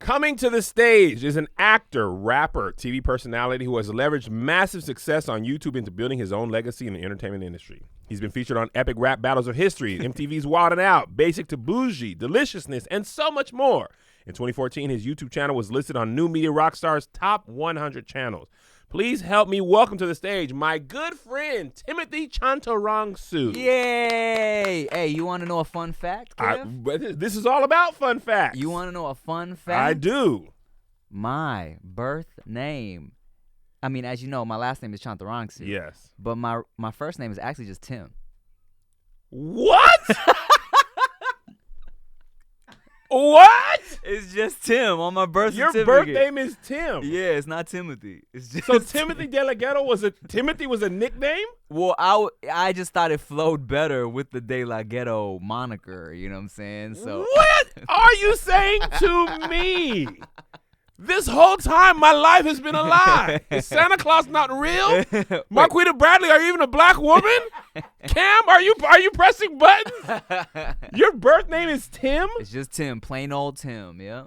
Coming to the stage is an actor, rapper, TV personality who has leveraged massive success on YouTube into building his own legacy in the entertainment industry. He's been featured on epic rap battles of history, MTV's Wild 'N Out, Basic to Bougie, Deliciousness, and so much more. In 2014, his YouTube channel was listed on New Media Rockstar's top 100 channels. Please help me welcome to the stage my good friend, Timothy Chantarangsu. Yay! Hey, you want to know a fun fact, Kev? This is all about fun facts. You want to know a fun fact? I do. My birth name. I mean, as you know, my last name is Chantarangsu. Yes. But my first name is actually just Tim. What? What? It's just Tim on my birth Your certificate. birth name is Tim. Yeah, it's not Timothy. It's just So Timothy De La Ghetto was a nickname? Well, I just thought it flowed better with the De La Ghetto moniker. You know what I'm saying? So What are you saying to me? This whole time, my life has been a lie. Is Santa Claus not real? Marquita Bradley, are you even a black woman? Cam, are you pressing buttons? Your birth name is Tim? It's just Tim, plain old Tim. Yeah.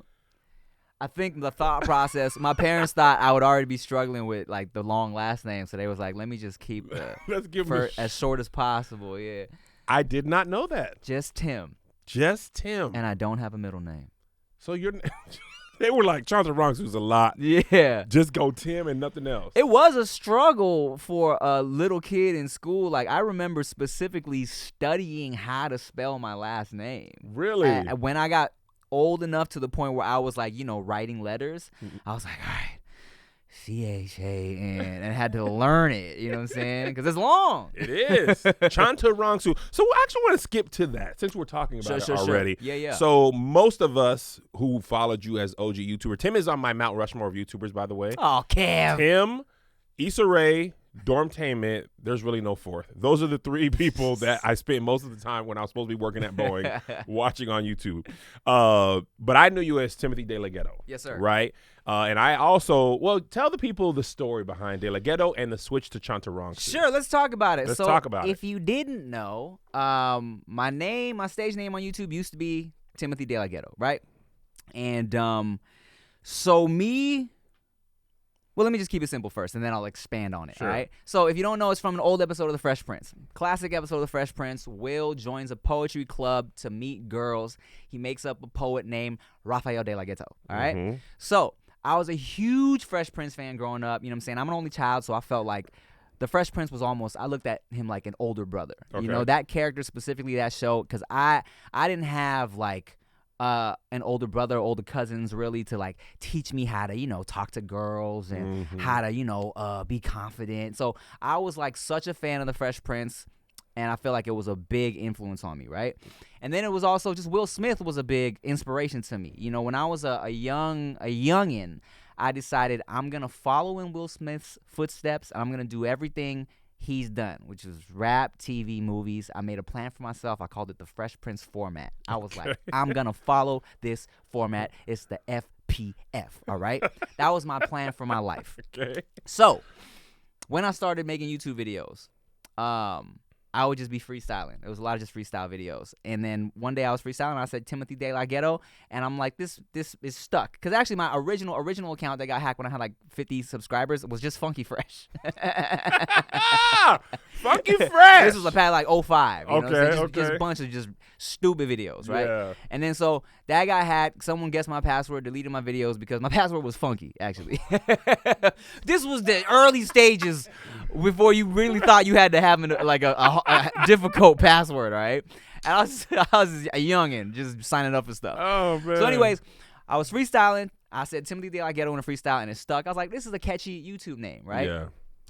I think the thought process. My parents thought I would already be struggling with like the long last name, so they was like, "Let me just keep Let's give as short as possible." Yeah. I did not know that. Just Tim. Just Tim. And I don't have a middle name. So they were like, Chantarangsu was a lot. Yeah. Just go Tim and nothing else. It was a struggle for a little kid in school. Like, I remember specifically studying how to spell my last name. Really? When I got old enough to the point where I was like, writing letters, I was like, all right, CHAN, and had to learn it, you know what I'm saying? Because it's long. It is. Chantarangsu. So I actually want to skip to that since we're talking about it already. Sure. Yeah. So most of us who followed you as OG YouTuber, Tim is on my Mount Rushmore of YouTubers, by the way. Oh, Kev. Tim, Issa Rae, Dormtainment, there's really no fourth. Those are the three people that I spent most of the time when I was supposed to be working at Boeing watching on YouTube. But I knew you as Timothy De La Ghetto. Yes, sir. Right? And I also, tell the people the story behind De La Ghetto and the switch to Chantarangsu. Sure, let's talk about it. Let's talk about it. If you didn't know, my stage name on YouTube used to be Timothy De La Ghetto, right? And let me just keep it simple first, and then I'll expand on it, sure. All right? So if you don't know, it's from an old episode of The Fresh Prince. Classic episode of The Fresh Prince. Will joins a poetry club to meet girls. He makes up a poet named Rafael De La Ghetto, all right? Mm-hmm. So I was a huge Fresh Prince fan growing up. You know what I'm saying? I'm an only child, so I felt like The Fresh Prince was I looked at him like an older brother. Okay. You know, that character specifically, that show, because I didn't have like an older brother, older cousins really to like teach me how to, talk to girls and how to, be confident. So I was like such a fan of The Fresh Prince, and I feel like it was a big influence on me, right? And then it was also just Will Smith was a big inspiration to me. When I was a youngin', I decided I'm going to follow in Will Smith's footsteps, and I'm going to do everything he's done, which is rap, TV, movies. I made a plan for myself. I called it the Fresh Prince format. I was like, I'm going to follow this format. It's the FPF, all right? That was my plan for my life. Okay. So when I started making YouTube videos, I would just be freestyling. There was a lot of just freestyle videos. And then one day I was freestyling. I said Timothy De La Ghetto, and I'm like, this is stuck. Because actually my original account that got hacked when I had like 50 subscribers was just Funky Fresh. Funky Fresh. This was like 05. Okay. Just a bunch of just stupid videos, right? Yeah. And then so that got hacked. Someone guessed my password, deleted my videos because my password was funky, actually. This was the early stages before you really thought you had to have a difficult password, right? And I was a youngin', just signing up for stuff. Oh, man. So anyways, I was freestyling. I said Timothy De La Ghetto in a freestyle, and it stuck. I was like, this is a catchy YouTube name, right? Yeah.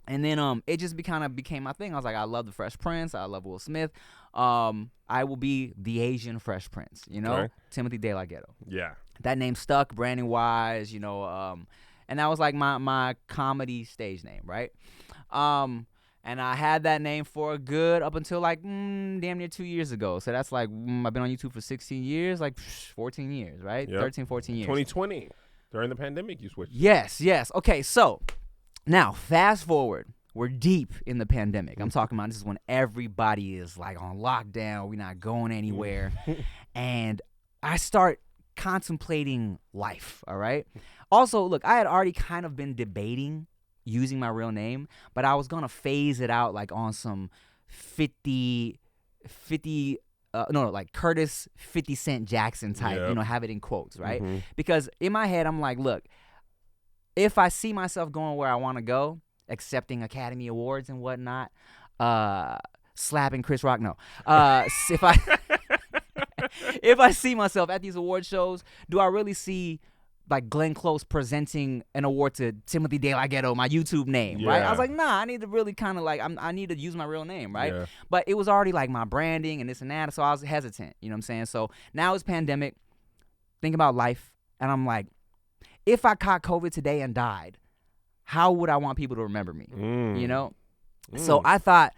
And then it just kind of became my thing. I was like, I love the Fresh Prince. I love Will Smith. I will be the Asian Fresh Prince, Okay. Timothy De La Ghetto. Yeah. That name stuck, branding wise, and that was like my comedy stage name, right? And I had that name for a good up until like damn near 2 years ago. So that's like I've been on YouTube for 16 years, like 14 years, right? Yep. 13, 14 years. 2020, during the pandemic, you switched. Yes. Okay, so now fast forward. We're deep in the pandemic. I'm talking about this is when everybody is like on lockdown. We're not going anywhere. And I start contemplating life, all right? Also, look, I had already kind of been debating using my real name, but I was going to phase it out like on some 50 like Curtis 50 Cent Jackson type, have it in quotes, right? Mm-hmm. Because in my head, I'm like, look, if I see myself going where I want to go, accepting Academy Awards and whatnot, slapping Chris Rock, no. If I see myself at these award shows, do I really see like Glenn Close presenting an award to Timothy De La Ghetto, my YouTube name, right? I was like, nah, I need to really kind of like, I need to use my real name, right? Yeah. But it was already like my branding and this and that, so I was hesitant, you know what I'm saying? So now it's pandemic, think about life, and I'm like, if I caught COVID today and died, how would I want people to remember me, you know? So I thought,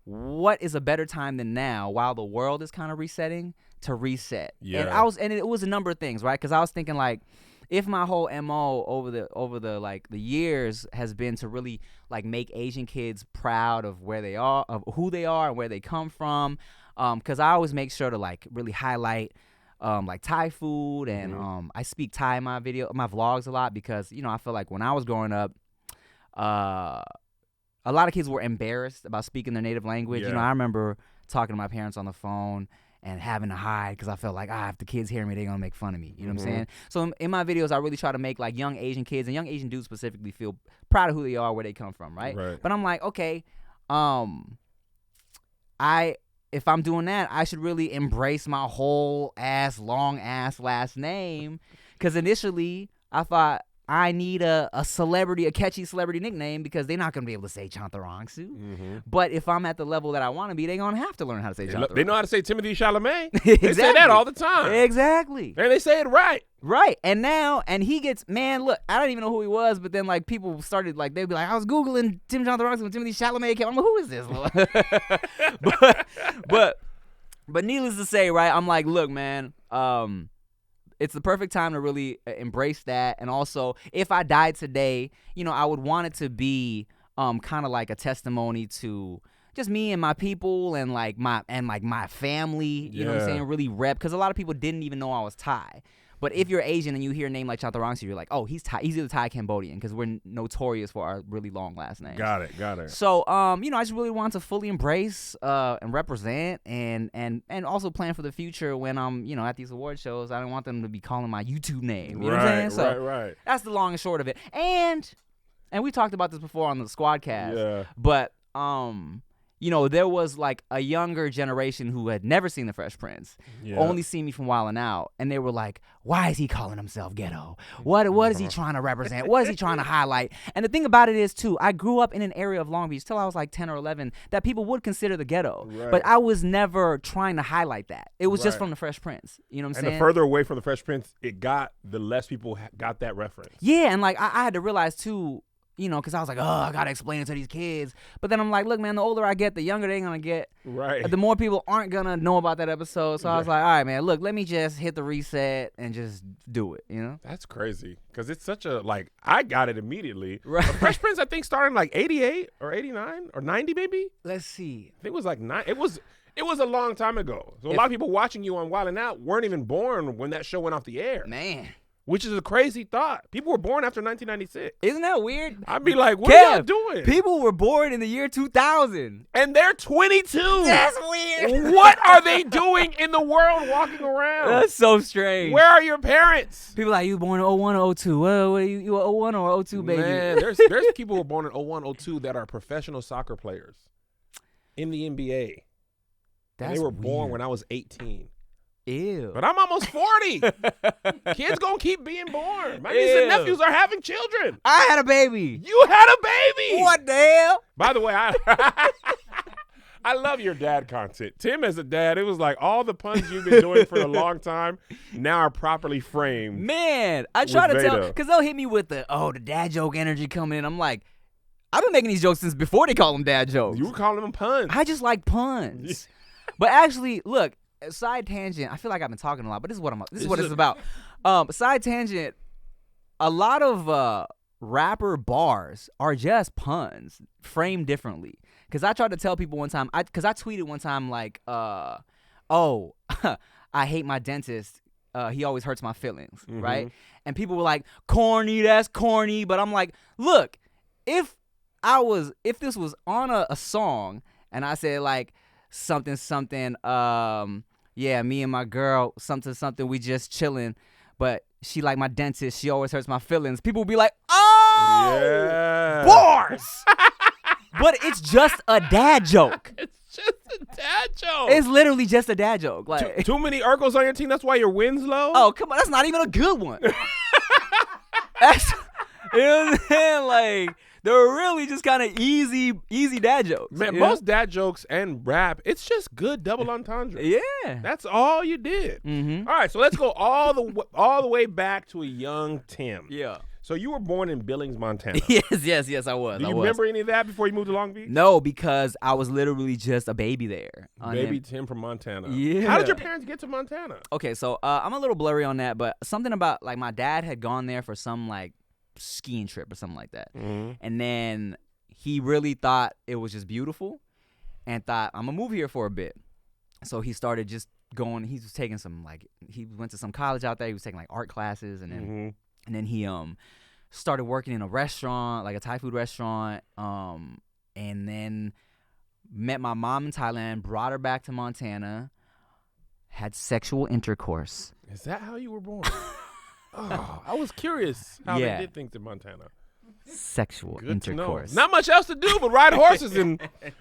what is a better time than now while the world is kind of resetting to reset? Yeah. And it was a number of things, right? Because I was thinking like, if my whole MO over the like the years has been to really like make Asian kids proud of where they are, of who they are and where they come from, because I always make sure to like really highlight like Thai food, and I speak Thai in my vlogs a lot, because I feel like when I was growing up, a lot of kids were embarrassed about speaking their native language. Yeah. I remember talking to my parents on the phone and having to hide because I felt like, if the kids hear me, they're going to make fun of me. You know what I'm saying? So in my videos, I really try to make like young Asian kids and young Asian dudes specifically feel proud of who they are, where they come from, right? But I'm like, okay, if I'm doing that, I should really embrace my whole long ass last name, because initially I thought I need a catchy celebrity nickname, because they're not going to be able to say Chantarangsu. But if I'm at the level that I want to be, they're going to have to learn how to say Chantarangsu. They know how to say Timothy Chalamet. Exactly. They say that all the time. Exactly. And they say it right. Right. And he gets, man, look, I don't even know who he was, but then like people started like, they'd be like, I was Googling Tim Chantarangsu and Timothy Chalamet came. I'm like, who is this? but needless to say, right, I'm like, look, man, it's the perfect time to really embrace that. And also, if I died today, I would want it to be kind of like a testimony to just me and my people and like my family, you know what I'm saying, really rep, because a lot of people didn't even know I was Thai. But if you're Asian and you hear a name like Chantarangsu, you're like, oh, he's Thai. He's either Thai or Cambodian, because we're notorious for our really long last names. Got it. So, I just really want to fully embrace and represent and also plan for the future when I'm, at these award shows. I don't want them to be calling my YouTube name. You know what I'm saying? So Right. that's the long and short of it. And we talked about this before on the Squadcast. Yeah. But there was like a younger generation who had never seen The Fresh Prince, only seen me from Wildin' Out, and they were like, why is he calling himself ghetto? What is he trying to represent? What is he trying to highlight? And the thing about it is, too, I grew up in an area of Long Beach till I was like 10 or 11 that people would consider the ghetto. Right. But I was never trying to highlight that. It was just from The Fresh Prince. You know what I'm saying? And the further away from The Fresh Prince it got, the less people got that reference. Yeah, and like I had to realize, too, because I was like, I got to explain it to these kids. But then I'm like, look, man, the older I get, the younger they're going to get. Right. The more people aren't going to know about that episode. So I was like, all right, man, look, let me just hit the reset and just do it, That's crazy, because it's such a, like, I got it immediately. Right. The Fresh Prince, I think, started in like 88 or 89 or 90 maybe. Let's see. I think it was like 9. It was a long time ago. So a lot of people watching you on Wildin' Out weren't even born when that show went off the air. Man. Which is a crazy thought. People were born after 1996. Isn't that weird? I'd be like, what are y'all doing? People were born in the year 2000. And they're 22. That's weird. What are they doing in the world walking around? That's so strange. Where are your parents? People like, you born in 01 or 02. What are you 01 or 02, baby? Man, there's people who were born in 01, 02 that are professional soccer players in the NBA. And they were born when I was 18. Ew. But I'm almost 40. Kids gonna keep being born. My nieces and nephews are having children. I had a baby. You had a baby. What the hell? By the way, I love your dad content. Tim as a dad, it was like all the puns you've been doing for a long time now are properly framed. Man, I try to tell, because they'll hit me with the dad joke energy coming in. I'm like, I've been making these jokes since before they call them dad jokes. You were calling them puns. I just like puns. But actually, look, side tangent. I feel like I've been talking a lot, but this is what it's about. Side tangent. A lot of rapper bars are just puns framed differently. Because I tried to tell people one time. Because I tweeted one time like, "Oh, I hate my dentist he always hurts my feelings, right? And people were like, corny, that's corny. But I'm like, look, if this was on a song and I said like something, yeah, me and my girl, something, we just chilling, but she like my dentist, she always hurts my feelings. People will be like, oh, yeah, bars. But it's just a dad joke. It's just a dad joke. It's literally just a dad joke. Like too many Urkels on your team. That's why your win's low. Oh, come on, that's not even a good one. That's, you know what I'm saying? Like they're really just kind of easy dad jokes. Man, most dad jokes and rap, it's just good double entendre. Yeah, that's all you did. All right, so let's go all the way back to a young Tim. Yeah. So you were born in Billings, Montana. Yes, I was. Do you remember any of that before you moved to Long Beach? No, because I was literally just a baby there. Baby Tim from Montana. Yeah. How did your parents get to Montana? Okay, so I'm a little blurry on that, but something about like my dad had gone there for some like skiing trip or something like that. And then he really thought it was just beautiful and thought, I'm going to move here for a bit. So he started just going, he was taking some like, he went to some college out there. He was taking like art classes and then he started working in a restaurant, like a Thai food restaurant, and then met my mom in Thailand, brought her back to Montana, had sexual intercourse. Is that how you were born? Oh, I was curious how they did things in Montana. Sexual intercourse. Not much else to do but ride horses and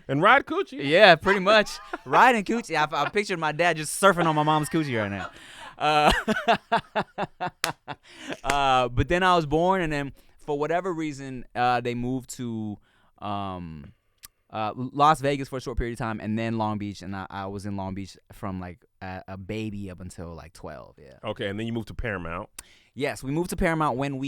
ride coochie. Yeah, pretty much. Riding coochie. I pictured my dad just surfing on my mom's coochie right now. But then I was born, and then for whatever reason, they moved to Las Vegas for a short period of time, and then Long Beach, and I was in Long Beach from like a baby up until like 12. Yeah. Okay, and then you moved to Paramount. Yes, we moved to Paramount when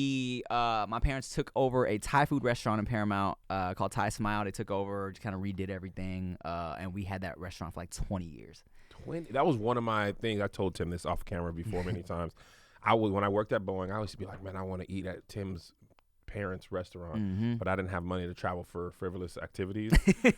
my parents took over a Thai food restaurant in Paramount called Thai Smile. They took over, just kind of redid everything, and we had that restaurant for like 20 years. That was one of my things. I told Tim this off camera before many times. When I worked at Boeing, I used to be like, man, I want to eat at Tim's parents' restaurant, but I didn't have money to travel for frivolous activities.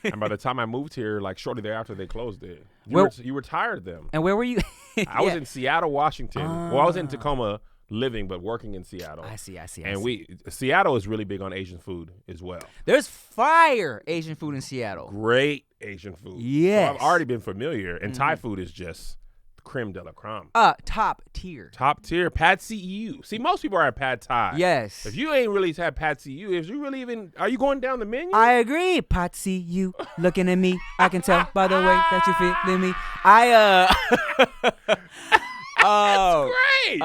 And by the time I moved here, like shortly thereafter, they closed it. You retired them. And where were you? I was in Seattle, Washington. Well, I was in Tacoma living, but working in Seattle. I see. And Seattle is really big on Asian food as well. There's fire Asian food in Seattle. Great Asian food. Yes. So I've already been familiar, and Thai food is just creme de la creme. Top tier. Top tier. Pad See Ew. See, most people are at Pad Thai. Yes. If you ain't really had Pad See Ew, if you really even, are you going down the menu? I agree. Pad See Ew, looking at me. I can tell by the way that you're feeling me. That's great.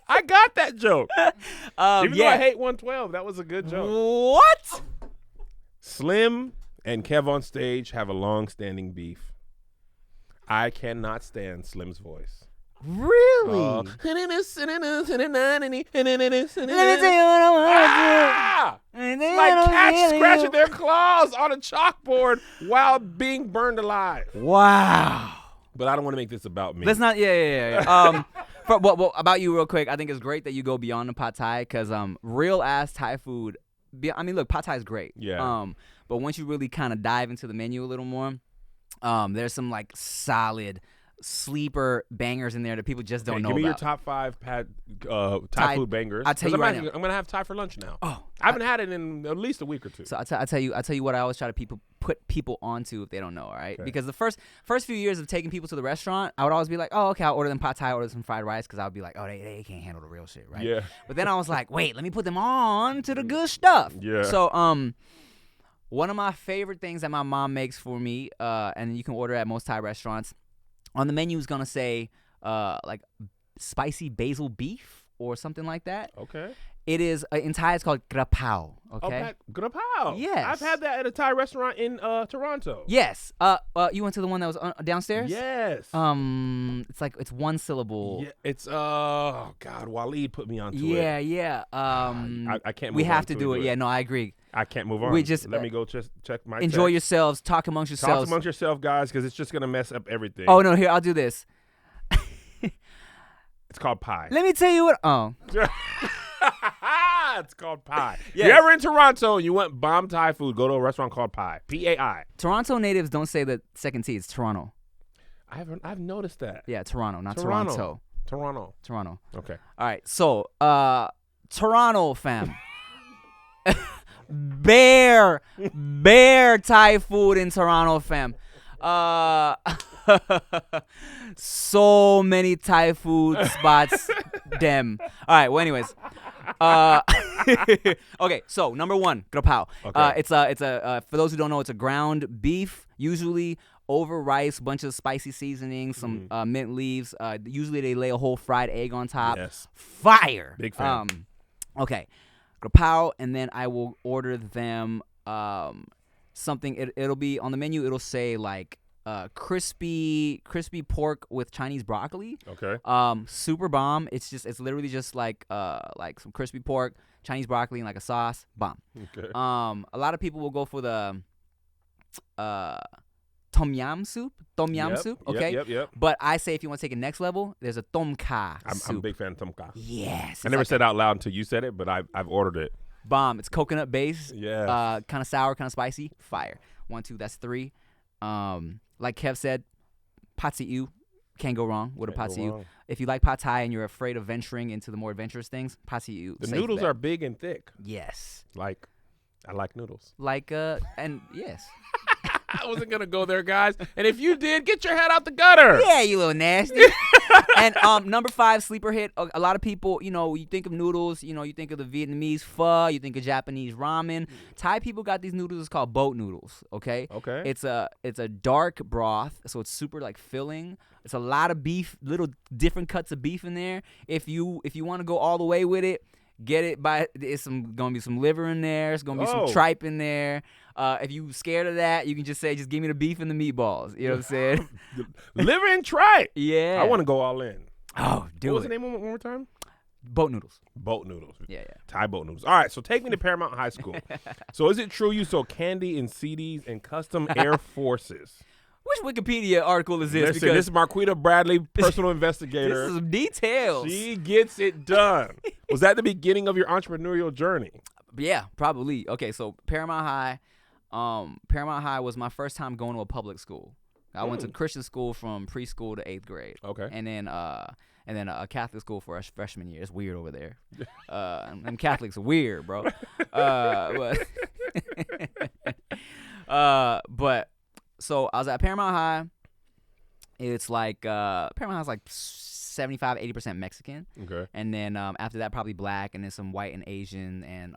I got that joke. Even though I hate 112, that was a good joke. What? Slim and KevOnStage have a long-standing beef. I cannot stand Slim's voice. Really? Let me tell you what I want to do. Like cats scratching their claws on a chalkboard while being burned alive. Wow. But I don't want to make this about me. Let's not. Yeah. Well, about you real quick, I think it's great that you go beyond the pad thai because real ass Thai food. I mean, look, pad thai is great. Yeah. But once you really kind of dive into the menu a little more, there's some like solid sleeper bangers in there that people just don't know about. Give me your about. top 5 Thai food bangers. I'll tell you right now. I'm gonna have Thai for lunch now. Oh, I haven't had it in at least a week or two. So I tell you what I always try to put people onto if they don't know. All right, because the first few years of taking people to the restaurant, I would always be like, oh, okay, I'll order them pad thai, order some fried rice, because I would be like, oh, they can't handle the real shit, right? Yeah. But then I was like, wait, let me put them on to the good stuff. Yeah. So one of my favorite things that my mom makes for me, and you can order at most Thai restaurants, on the menu is gonna say like spicy basil beef or something like that. Okay. It is in Thai. It's called grapao. Okay. Grapao. Yes. I've had that at a Thai restaurant in Toronto. Yes. You went to the one that was downstairs? Yes. It's one syllable. Yeah. It's oh God, Waleed put me onto it. Yeah, yeah. I can't. We move have on to do it. Yeah. No, I agree. I can't move on. We just let me go check my. Enjoy text. yourselves. Talk amongst yourselves. Talk amongst yourself, guys, because it's just gonna mess up everything. Oh no! Here, I'll do this. It's called pie. Let me tell you what. Oh. It's called pie. Yes. If you're ever in Toronto and you want bomb Thai food, go to a restaurant called Pie. P-A-I. Toronto natives don't say the second T. It's Toronto. I've noticed that. Yeah, Toronto, not Toronto. Toronto. Okay. All right. So, Toronto, fam. Bear Thai food in Toronto, fam. So many Thai food spots. Them. All right. Well, anyways. Okay. So number 1, grapao. Okay. It's a for those who don't know, it's a ground beef, usually over rice, bunch of spicy seasonings, some mint leaves. Usually they lay a whole fried egg on top. Yes. Fire. Big fan. Okay. Grapao, and then I will order them something. It'll be on the menu. It'll say like crispy pork with Chinese broccoli. Okay. Super bomb. It's literally just like some crispy pork, Chinese broccoli, and like a sauce. Bomb. Okay. A lot of people will go for the tom yum soup. Okay. Yep. But I say if you want to take it next level, there's a tom kha soup. I'm a big fan of tom kha. Yes. I never said out loud until you said it, but I've ordered it. Bomb. It's coconut based. Yeah. Kind of sour, kind of spicy. Fire. 1, 2. That's 3. Like Kev said, pad see ew. Can't go wrong with a pad see ew. If you like pad thai and you're afraid of venturing into the more adventurous things, pad see ew. The noodles are big and thick. Yes. Like, I like noodles. And yes. I wasn't gonna go there, guys. And if you did, get your head out the gutter. Yeah, you little nasty. And number 5, sleeper hit. A lot of people, you think of noodles, you think of the Vietnamese pho, you think of Japanese ramen. Thai people got these noodles. It's called boat noodles. Okay. It's a dark broth, so it's super like filling. It's a lot of beef, little different cuts of beef in there. If you want to go all the way with it, get it by. It's gonna be some liver in there. It's gonna be some tripe in there. If you scared of that, you can just say, just give me the beef and the meatballs. You know what I'm saying? Liver and tripe. Yeah. I want to go all in. Oh, What was the name one more time? Boat noodles. Boat noodles. Yeah. Thai boat noodles. All right, so take me to Paramount High School. So is it true you sold candy and CDs and custom Air Forces? Which Wikipedia article is this? Listen, this is Marquita Bradley, personal investigator. This is some details. She gets it done. Was that the beginning of your entrepreneurial journey? Yeah, probably. Okay, so Paramount High was my first time going to a public school. I went to Christian school from preschool to 8th grade. Okay. And then a Catholic school for our freshman year. It's weird over there. Them Catholics are weird, bro. But so I was at Paramount High. It's like Paramount High's like 75, 80% Mexican. Okay. And then after that, probably black, and then some white and Asian and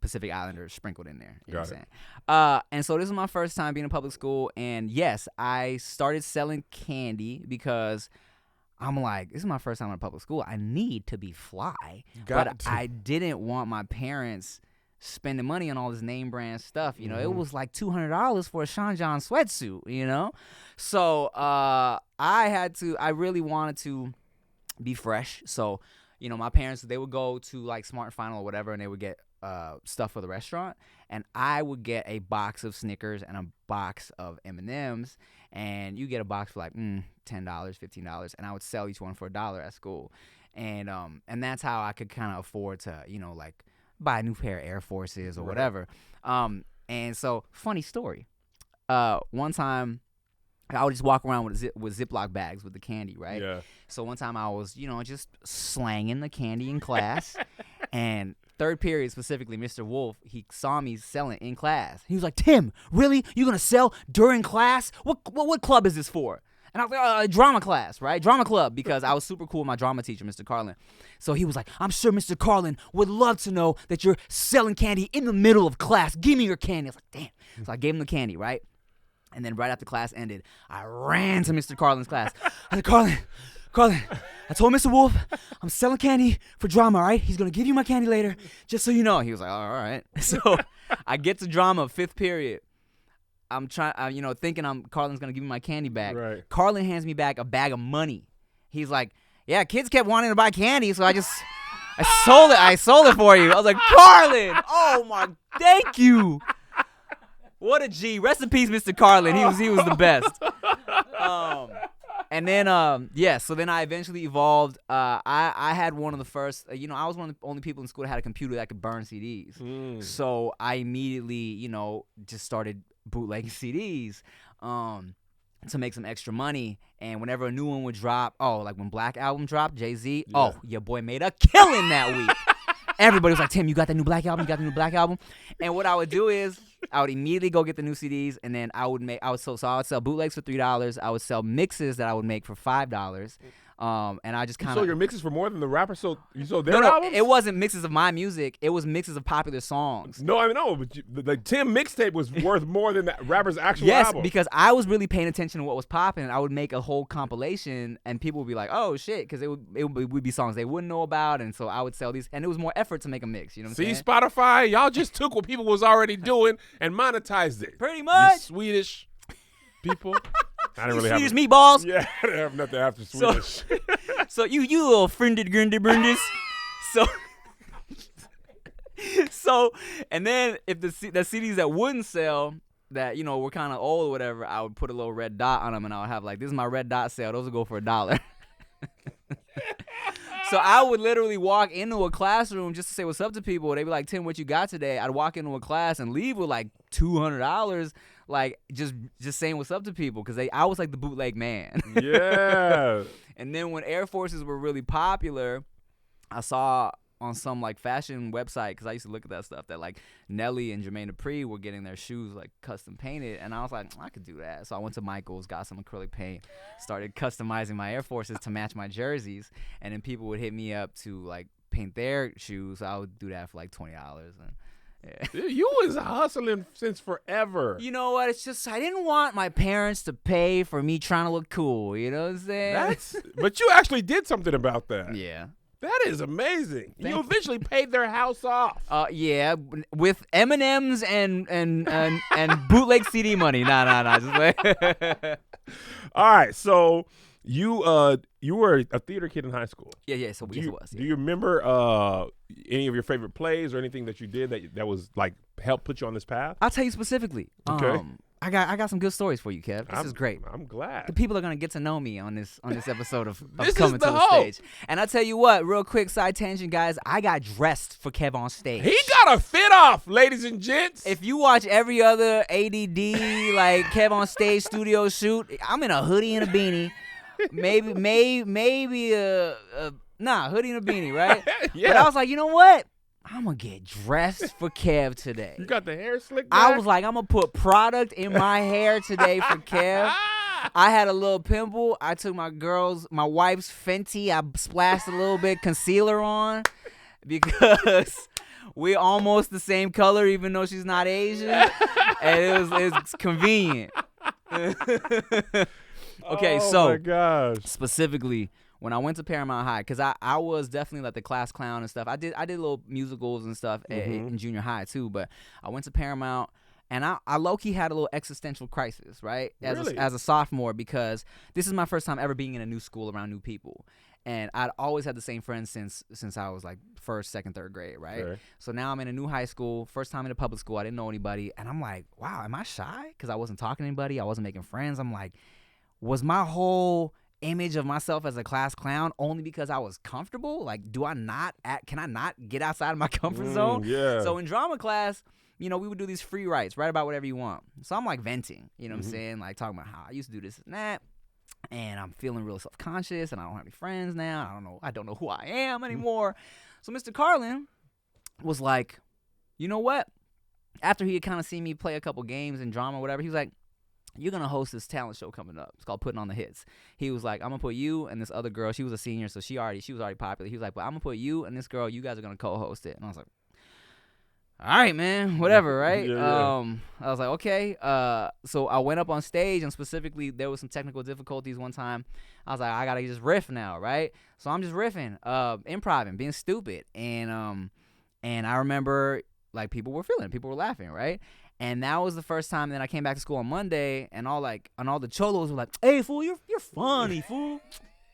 Pacific Islanders sprinkled in there. You know what I'm saying? And so this is my first time being in public school, and yes, I started selling candy because I'm like, this is my first time in public school. I need to be fly. I didn't want my parents spending money on all this name brand stuff. You know, it was like $200 for a Sean John sweatsuit, So I really wanted to be fresh. So, my parents, they would go to like Smart and Final or whatever, and they would get stuff for the restaurant, and I would get a box of Snickers and a box of M&Ms, and you get a box for like $10, $15, and I would sell each one for $1 at school, and that's how I could kind of afford to like buy a new pair of Air Forces or whatever. And so, funny story. One time, I would just walk around with Ziploc bags with the candy, right? Yeah. So one time I was, just slanging the candy in class, and third period specifically, Mr. Wolf, he saw me selling in class. He was like, "Tim, really? You gonna sell during class? What club is this for?" And I was like, drama class, right? Drama club, because I was super cool with my drama teacher, Mr. Carlin. So he was like, "I'm sure Mr. Carlin would love to know that you're selling candy in the middle of class. Give me your candy." I was like, damn. So I gave him the candy, right? And then right after class ended, I ran to Mr. Carlin's class. I said, Carlin, I told Mr. Wolf, I'm selling candy for drama, all right? He's going to give you my candy later, just so you know. He was like, all right. So I get to drama, 5th period. I'm trying, thinking Carlin's going to give me my candy back. Right. Carlin hands me back a bag of money. He's like, yeah, kids kept wanting to buy candy, so I sold it. I sold it for you. I was like, Carlin, oh my, thank you. What a G. Rest in peace, Mr. Carlin. He was the best. And then, so then I eventually evolved. I had one of the first, I was one of the only people in school that had a computer that could burn CDs. So I immediately, just started bootlegging CDs. to make some extra money. And whenever a new one would drop, like when Black Album dropped, Jay-Z, your boy made a killing that week. Everybody was like, Tim, you got that new Black Album? You got the new Black Album? And what I would do is I would immediately go get the new CDs, and then I would sell bootlegs for $3. I would sell mixes that I would make for $5. And I just kind of sold your mixes for more than the rapper sold. You sold their no, albums? It wasn't mixes of my music. It was mixes of popular songs. No, I mean, no, but the Tim mixtape was worth more than that rapper's actual yes, album. Because I was really paying attention to what was popping. I would make a whole compilation, and people would be like, "Oh shit," because it would be songs they wouldn't know about, and so I would sell these, and it was more effort to make a mix. You know what I'm saying? See, Spotify, y'all just took what people was already doing and monetized it. Pretty much. You Swedish people. I didn't really Swedish have meatballs. Yeah, I didn't have nothing after Swedish. So you little friended grundy brindis. So and then if the CDs that wouldn't sell, that were kind of old or whatever, I would put a little red dot on them, and I would have like, this is my red dot sale. Those would go for $1. So I would literally walk into a classroom just to say what's up to people. They'd be like, Tim, what you got today? I'd walk into a class and leave with like $200, like just saying what's up to people, because I was like the bootleg man. Yeah. And then when Air Forces were really popular, I saw on some like fashion website, because I used to look at that stuff, that like Nelly and Jermaine Dupri were getting their shoes like custom painted, and I was like, I could do that. So I went to Michael's, got some acrylic paint, started customizing my Air Forces to match my jerseys, and then people would hit me up to like paint their shoes. So I would do that for like $20. And yeah. Dude, you was hustling since forever. You know what? It's just I didn't want my parents to pay for me trying to look cool. You know what I'm saying? But you actually did something about that. Yeah. That is amazing. Thank You eventually paid their house off. Yeah, with M&Ms and bootleg CD money. Nah. Just wait. All right, so you were a theater kid in high school. Yeah. So yes, it was. Yeah. Do you remember any of your favorite plays or anything that you did that was like helped put you on this path? I'll tell you specifically. Okay. I got some good stories for you, Kev. This is great. I'm glad. The people are gonna get to know me on this episode of This Coming is to the the hope. Stage. And I tell you what, real quick side tangent, guys. I got dressed for KevOnStage. He got a fit off, ladies and gents. If you watch every other ADD like KevOnStage studio shoot, I'm in a hoodie and a beanie. Maybe hoodie and a beanie, right? Yeah. But I was like, you know what? I'm going to get dressed for Kev today. You got the hair slicked back? I was like, I'm going to put product in my hair today for Kev. I had a little pimple. I took my wife's Fenty. I splashed a little bit concealer on because we're almost the same color, even though she's not Asian. And it's convenient. Okay, oh my gosh. Specifically, when I went to Paramount High, because I was definitely like the class clown and stuff. I did little musicals and stuff in junior high too. But I went to Paramount, and I low-key had a little existential crisis, right? As a sophomore, because this is my first time ever being in a new school around new people. And I'd always had the same friends since I was like first, second, third grade, right? Okay. So now I'm in a new high school, first time in a public school. I didn't know anybody. And I'm like, wow, am I shy? Because I wasn't talking to anybody. I wasn't making friends. I'm like, was my whole image of myself as a class clown only because I was comfortable? Like, can I not get outside of my comfort zone? Yeah. So in drama class, we would do these free writes, write about whatever you want. So I'm like venting, what I'm saying? Like talking about how I used to do this and that. And I'm feeling real self-conscious, and I don't have any friends now. I don't know who I am anymore. So Mr. Carlin was like, you know what? After he had kind of seen me play a couple games in drama or whatever, he was like, you're going to host this talent show coming up. It's called Putting on the Hits. He was like, I'm going to put you and this other girl. She was a senior, so she was already popular. He was like, but I'm going to put you and this girl. You guys are going to co-host it. And I was like, all right, man, whatever, right? Yeah. I was like, okay. So I went up on stage, and specifically, there was some technical difficulties one time. I was like, I got to just riff now, right? So I'm just riffing, improvising, being stupid. And I remember, like, people were feeling it. People were laughing, right? And that was the first time that I came back to school on Monday, and all the cholos were like, hey, fool, you're funny, fool.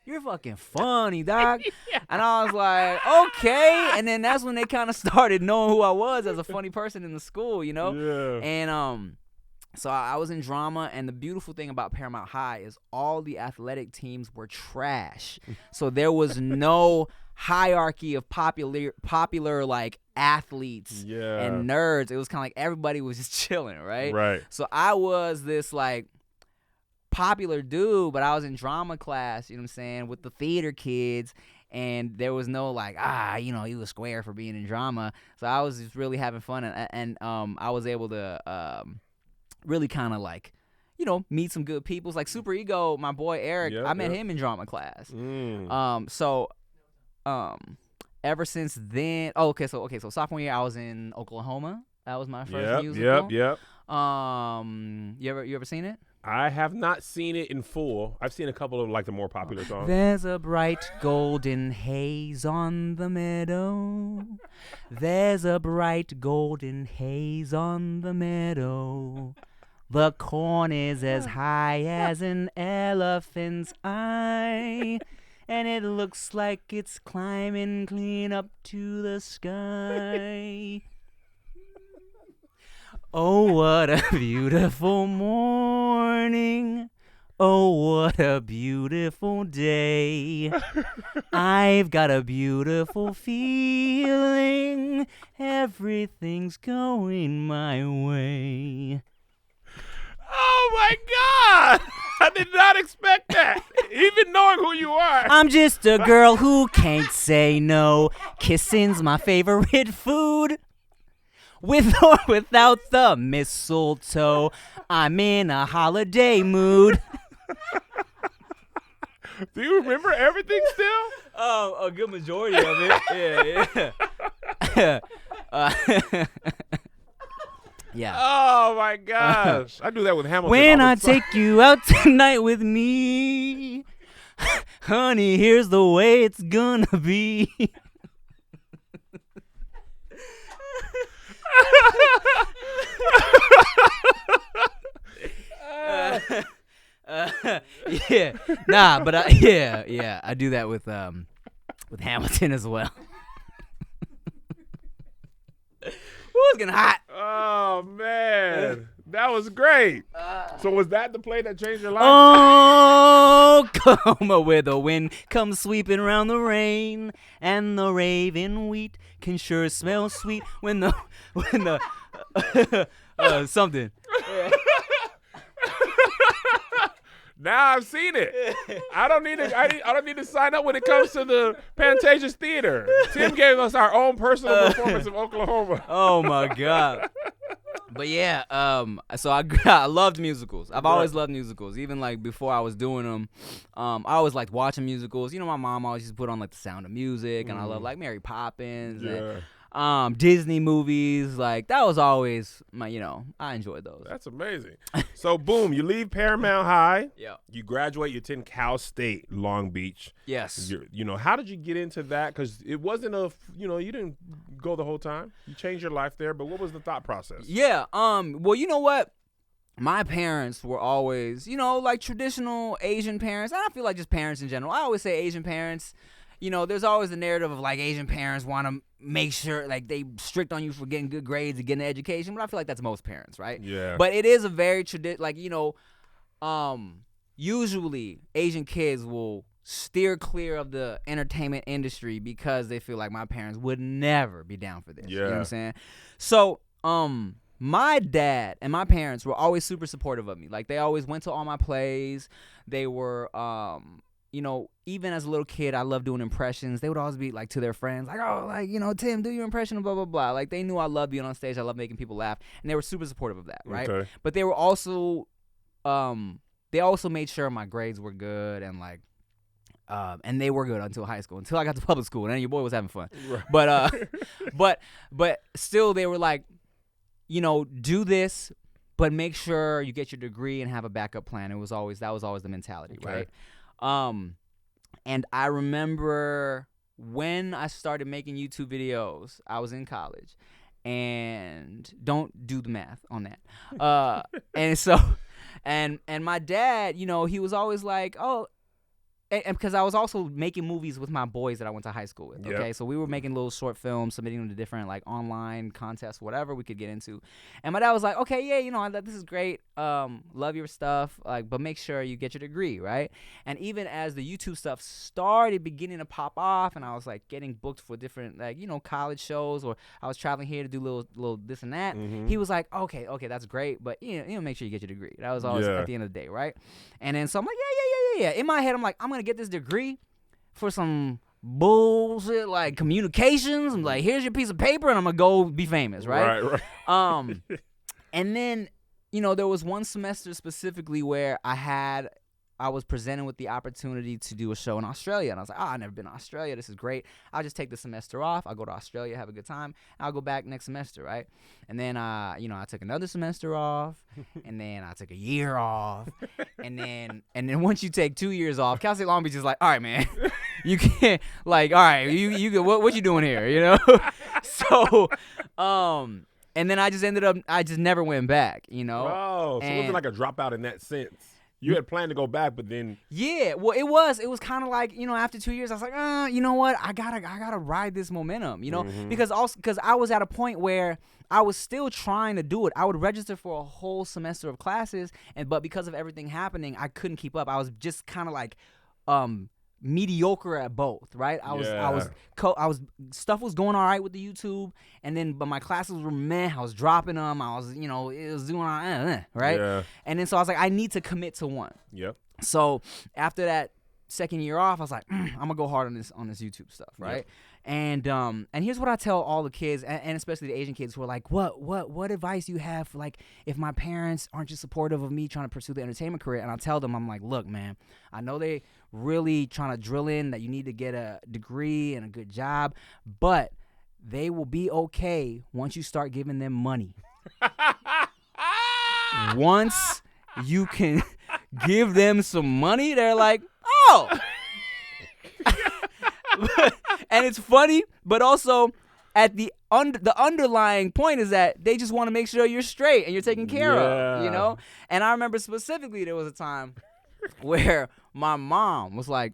You're fucking funny, dog. Yeah. And I was like, okay. And then that's when they kind of started knowing who I was as a funny person in the school, Yeah. And so I was in drama, and the beautiful thing about Paramount High is all the athletic teams were trash. So there was no hierarchy of popular like athletes and nerds. It was kind of like everybody was just chilling, right? Right. So I was this like popular dude, but I was in drama class, you know what I'm saying, with the theater kids, and there was no like, you was square for being in drama. So I was just really having fun, and I was able to really kind of like, meet some good people. It's like Super Ego, my boy Eric, I met him in drama class. Ever since then, so sophomore year I was in Oklahoma. That was my first musical. Yep. You ever seen it? I have not seen it in full. I've seen a couple of like the more popular songs. There's a bright golden haze on the meadow. There's a bright golden haze on the meadow. The corn is as high as an elephant's eye, and it looks like it's climbing clean up to the sky. Oh, what a beautiful morning. Oh, what a beautiful day. I've got a beautiful feeling. Everything's going my way. Oh my God! I did not expect that, even knowing who you are. I'm just a girl who can't say no. Kissing's my favorite food. With or without the mistletoe, I'm in a holiday mood. Do you remember everything still? A good majority of it. Yeah. Yeah. Oh my gosh! I do that with Hamilton. When I take you out tonight with me, honey, here's the way it's gonna be. Yeah, nah, but I do that with Hamilton as well. It's getting hot. Oh man, that was great. So was that the play that changed your life? Oh, come where the wind comes sweeping round the rain, and the raven wheat can sure smell sweet when the something. Now I've seen it. I don't need to sign up when it comes to the Pantages Theater. Tim gave us our own personal performance of Oklahoma. Oh my God. But yeah, so I loved musicals. I've always loved musicals. Even like before I was doing them, I always liked watching musicals. My mom always used to put on like The Sound of Music, and I love like Mary Poppins. Yeah. And, Disney movies, like that was always my, I enjoyed those. That's amazing. So boom, you leave Paramount High. Yeah. You graduate. You attend Cal State, Long Beach. Yes. How did you get into that? Because it wasn't you didn't go the whole time. You changed your life there, but what was the thought process? Yeah. Well, you know what? My parents were always, like traditional Asian parents. I don't feel like just parents in general. I always say Asian parents. There's always the narrative of like Asian parents want to make sure like they strict on you for getting good grades and getting an education, but I feel like that's most parents, right? Yeah. But it is a very usually Asian kids will steer clear of the entertainment industry because they feel like my parents would never be down for this. Yeah. You know what I'm saying? So, my dad and my parents were always super supportive of me. Like they always went to all my plays. They were even as a little kid, I loved doing impressions. They would always be like to their friends, like, oh, like, Tim, do your impression of blah, blah, blah. Like they knew I loved being on stage. I loved making people laugh. And they were super supportive of that, right? Okay. But they were also, they also made sure my grades were good and like, and they were good until high school, until I got to public school. And then your boy was having fun. Right. But still they were like, do this, but make sure you get your degree and have a backup plan. That was always the mentality, okay. Right? And I remember when I started making YouTube videos, I was in college, and don't do the math on that. And so, and my dad, he was always like, oh, and because I was also making movies with my boys that I went to high school with. Okay, so we were making little short films, submitting them to different like online contests, whatever we could get into. And my dad was like, "Okay, yeah, you know, this is great. Love your stuff, like, but make sure you get your degree, right?" And even as the YouTube stuff started beginning to pop off, and I was like getting booked for different like college shows, or I was traveling here to do little this and that. He was like, "Okay, that's great, but make sure you get your degree." That was always at the end of the day, right? And then so I'm like, yeah. In my head, I'm like, I'm gonna get this degree for some bullshit like communications. I'm like, here's your piece of paper, and I'm gonna go be famous, right? Right. And then there was one semester specifically where I was presented with the opportunity to do a show in Australia. And I was like, I've never been to Australia. This is great. I'll just take the semester off. I'll go to Australia, have a good time. And I'll go back next semester, right? And then, I took another semester off. And then I took a year off. And then once you take 2 years off, Cal State Long Beach is like, all right, man. You can't, like, all right, you what you doing here, So, and then I just never went back, Oh, so it wasn't like a dropout in that sense. You had planned to go back, but then well, it was kind of like after 2 years, I was like, you know what, I gotta ride this momentum, because I was at a point where I was still trying to do it. I would register for a whole semester of classes, but because of everything happening, I couldn't keep up. I was just kind of like mediocre at both, right? I was stuff was going all right with the YouTube, but my classes were meh. I was dropping them. I was, it was doing right? Yeah. And then so I was like, I need to commit to one. Yep. So after that second year off, I was like, I'm gonna go hard on this YouTube stuff, right? Yep. And here's what I tell all the kids, and especially the Asian kids who are like, what advice do you have for like if my parents aren't just supportive of me trying to pursue the entertainment career? And I tell them, I'm like, look, man, I know they really trying to drill in that you need to get a degree and a good job, but they will be okay once you start giving them money. Once you can give them some money, they're like, oh. And it's funny, but also at the underlying point is that they just want to make sure you're straight and you're taken care of, And I remember specifically there was a time where my mom was like,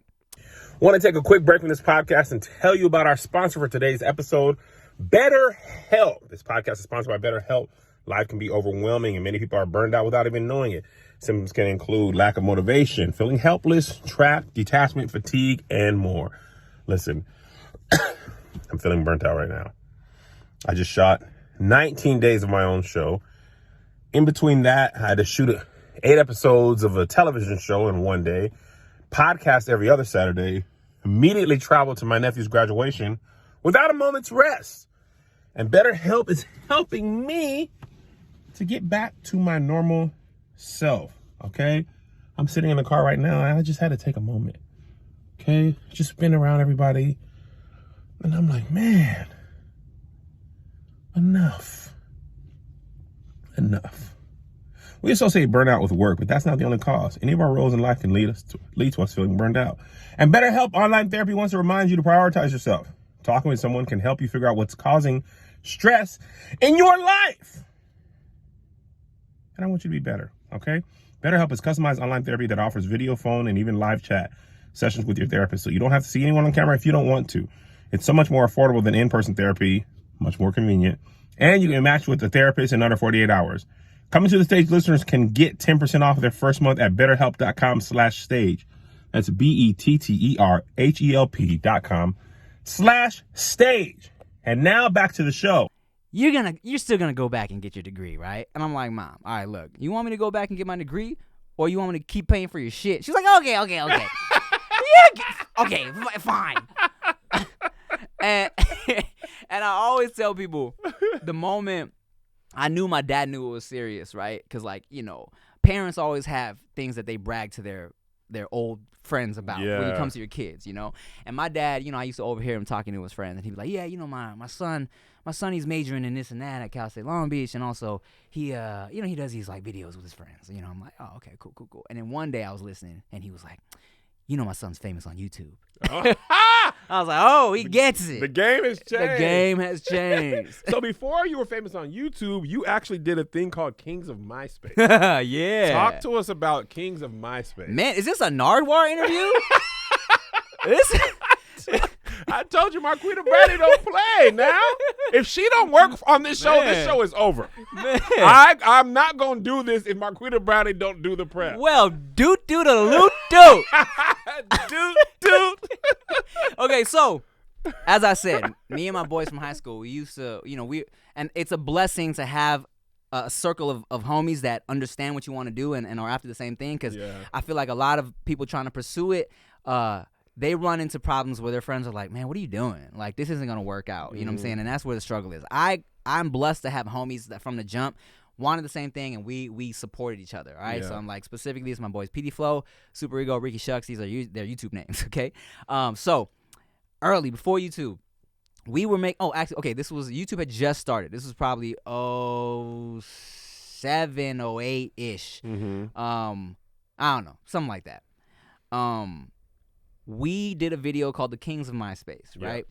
want to take a quick break from this podcast and tell you about our sponsor for today's episode, BetterHelp. This podcast is sponsored by BetterHelp. Life can be overwhelming and many people are burned out without even knowing it. Symptoms can include lack of motivation, feeling helpless, trapped, detachment, fatigue, and more. Listen, I'm feeling burnt out right now. I just shot 19 days of my own show. In between that, I had to shoot 8 episodes of a television show in one day, podcast every other Saturday, immediately traveled to my nephew's graduation without a moment's rest. And BetterHelp is helping me to get back to my normal self, okay? I'm sitting in the car right now, and I just had to take a moment, okay? Just been around everybody, and I'm like, man, enough. We associate burnout with work, but that's not the only cause. Any of our roles in life can lead to us feeling burned out. And BetterHelp Online Therapy wants to remind you to prioritize yourself. Talking with someone can help you figure out what's causing stress in your life. And I want you to be better, okay? BetterHelp is customized online therapy that offers video, phone, and even live chat sessions with your therapist, so you don't have to see anyone on camera if you don't want to. It's so much more affordable than in-person therapy, much more convenient, and you can match with the therapist in under 48 hours. Coming to the Stage listeners can get 10% off their first month at betterhelp.com/stage. That's BetterHelp.com/stage. And now back to the show. You're still gonna go back and get your degree, right? And I'm like, Mom, all right, look, you want me to go back and get my degree, or you want me to keep paying for your shit? She's like, okay. Yeah, okay, fine. and I always tell people, the moment I knew my dad knew it was serious, right? Because, parents always have things that they brag to their old friends about when it comes to your kids, And my dad, I used to overhear him talking to his friends, and he'd be like, yeah, my son, he's majoring in this and that at Cal State Long Beach, and also he does these like videos with his friends. I'm like, oh, okay, cool. And then one day I was listening, and he was like, my son's famous on YouTube. Oh. I was like, oh, he gets it. The game has changed. The game has changed. So before you were famous on YouTube, you actually did a thing called Kings of MySpace. Yeah. Talk to us about Kings of MySpace. Man, is this a Nardwar interview? I told you Marquita Brady don't play now. If she don't work on this show, this show is over. Man. I'm not going to do this if Marquita Brady don't do the prep. Well, doot doot a loot doot. Doot doot. Okay, so as I said, me and my boys from high school, we used to, and it's a blessing to have a circle of homies that understand what you want to do and are after the same thing, because I feel like a lot of people trying to pursue it, they run into problems where their friends are like, man, what are you doing? Like, this isn't going to work out. You know what I'm saying? And that's where the struggle is. I'm blessed to have homies that from the jump wanted the same thing, and we supported each other, all right? So I'm like, specifically, it's my boys PD Flow, Super Ego, Ricky Shucks. These are their YouTube names, okay? So early, before YouTube, we were this was, YouTube had just started. This was probably 07, 08-ish. I don't know, something like that. We did a video called The Kings of MySpace, right?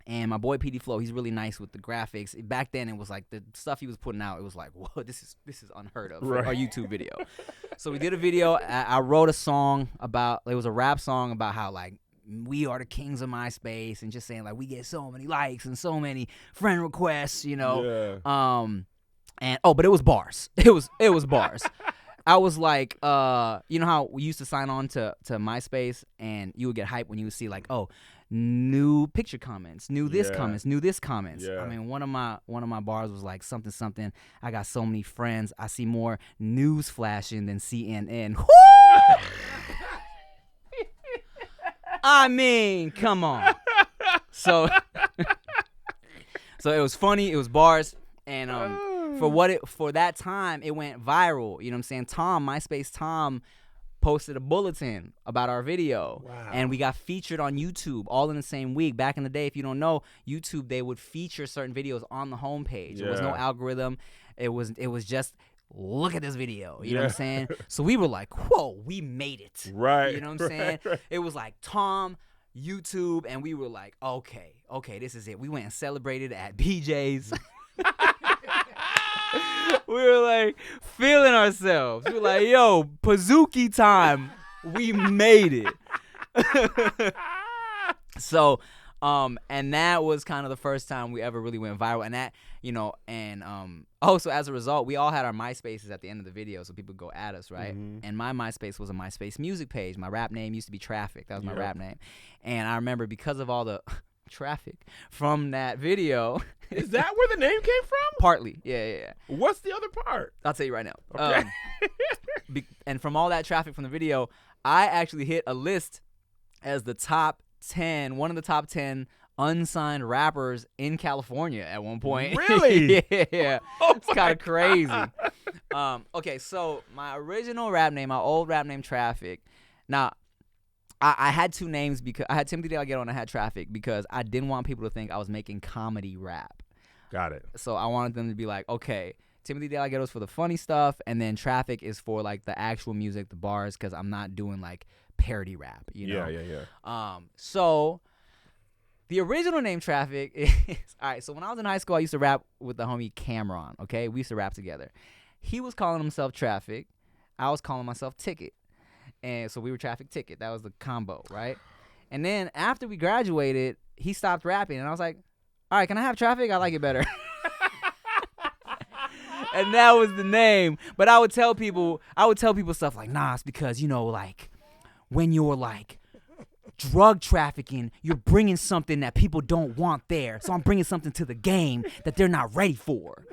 And my boy PD Flow, he's really nice with the graphics. Back then, it was like the stuff he was putting out, it was like, whoa, this is unheard of for our YouTube video. So we did a video. I wrote a song it was a rap song about how, like, we are the kings of MySpace, and just saying, like, we get so many likes and so many friend requests, but it was bars. It was bars. I was like, you know how we used to sign on to MySpace, and you would get hyped when you would see, like, oh, new picture comments, new this comments, new this comments. I mean, one of my bars was like something. I got so many friends. I see more news flashing than CNN. Woo! I mean, come on. So it was funny. It was bars, and for that time, it went viral. You know what I'm saying? MySpace Tom posted a bulletin about our video. Wow. And we got featured on YouTube all in the same week. Back in the day, if you don't know, YouTube, they would feature certain videos on the homepage. There was no algorithm. It was just, look at this video. You know what I'm saying? So we were like, whoa, we made it. Right. You know what I'm saying? Right. It was like Tom, YouTube, and we were like, okay, this is it. We went and celebrated at BJ's. We were like feeling ourselves. We were like, yo, Pizookie time. We made it. So, and that was kind of the first time we ever really went viral. And that, so as a result, we all had our MySpaces at the end of the video, so people go at us, right? Mm-hmm. And my MySpace was a MySpace music page. My rap name used to be Traffic. That was my rap name. And I remember, because of all the traffic from that video. Is that where the name came from? Partly, yeah. What's the other part? I'll tell you right now. Okay. And from all that traffic from the video, I actually hit a list as one of the top 10 unsigned rappers in California at one point. Really? Yeah. Oh, it's kind of crazy. Okay, so my original rap name, my old rap name, Traffic. Now, I had two names because I had Timothy De La Ghetto and I had Traffic because I didn't want people to think I was making comedy rap. Got it. So I wanted them to be like, okay, Timothy De La Ghetto is for the funny stuff, and then Traffic is for like the actual music, the bars, because I'm not doing like parody rap, you know? Yeah. So the original name Traffic is, all right, so when I was in high school, I used to rap with the homie Cameron, okay? We used to rap together. He was calling himself Traffic. I was calling myself Ticket. And so we were Traffic Ticket. That was the combo, right? And then after we graduated, he stopped rapping. And I was like, all right, can I have Traffic? I like it better. And that was the name. But I would tell people stuff like, nah, it's because, like, when you're, like, drug trafficking, you're bringing something that people don't want there. So I'm bringing something to the game that they're not ready for.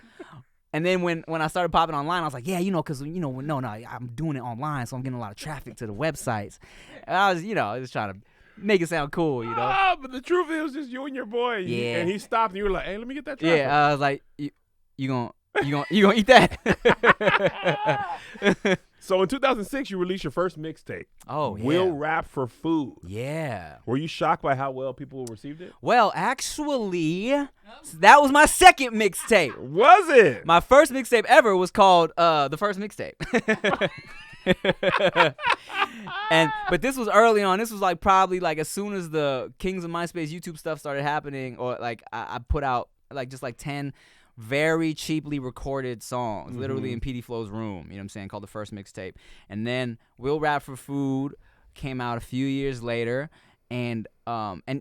And then when I started popping online, I was like, yeah, because, no, I'm doing it online, so I'm getting a lot of traffic to the websites. And I was, just trying to make it sound cool, Oh, but the truth is, it was just you and your boy. Yeah. And he stopped, and you were like, hey, let me get that traffic. Yeah, I was like, you gonna eat that? So in 2006, you released your first mixtape. Oh, yeah. Will Rap for Food. Yeah. Were you shocked by how well people received it? Well, actually, that was my second mixtape. Was it? My first mixtape ever was called The First Mixtape. But this was early on. This was like probably like as soon as the Kings of MySpace YouTube stuff started happening, or like I put out like just like 10 very cheaply recorded songs, literally in PD Flow's room, you know what I'm saying, called The First Mixtape. And then Will Rap for Food came out a few years later, And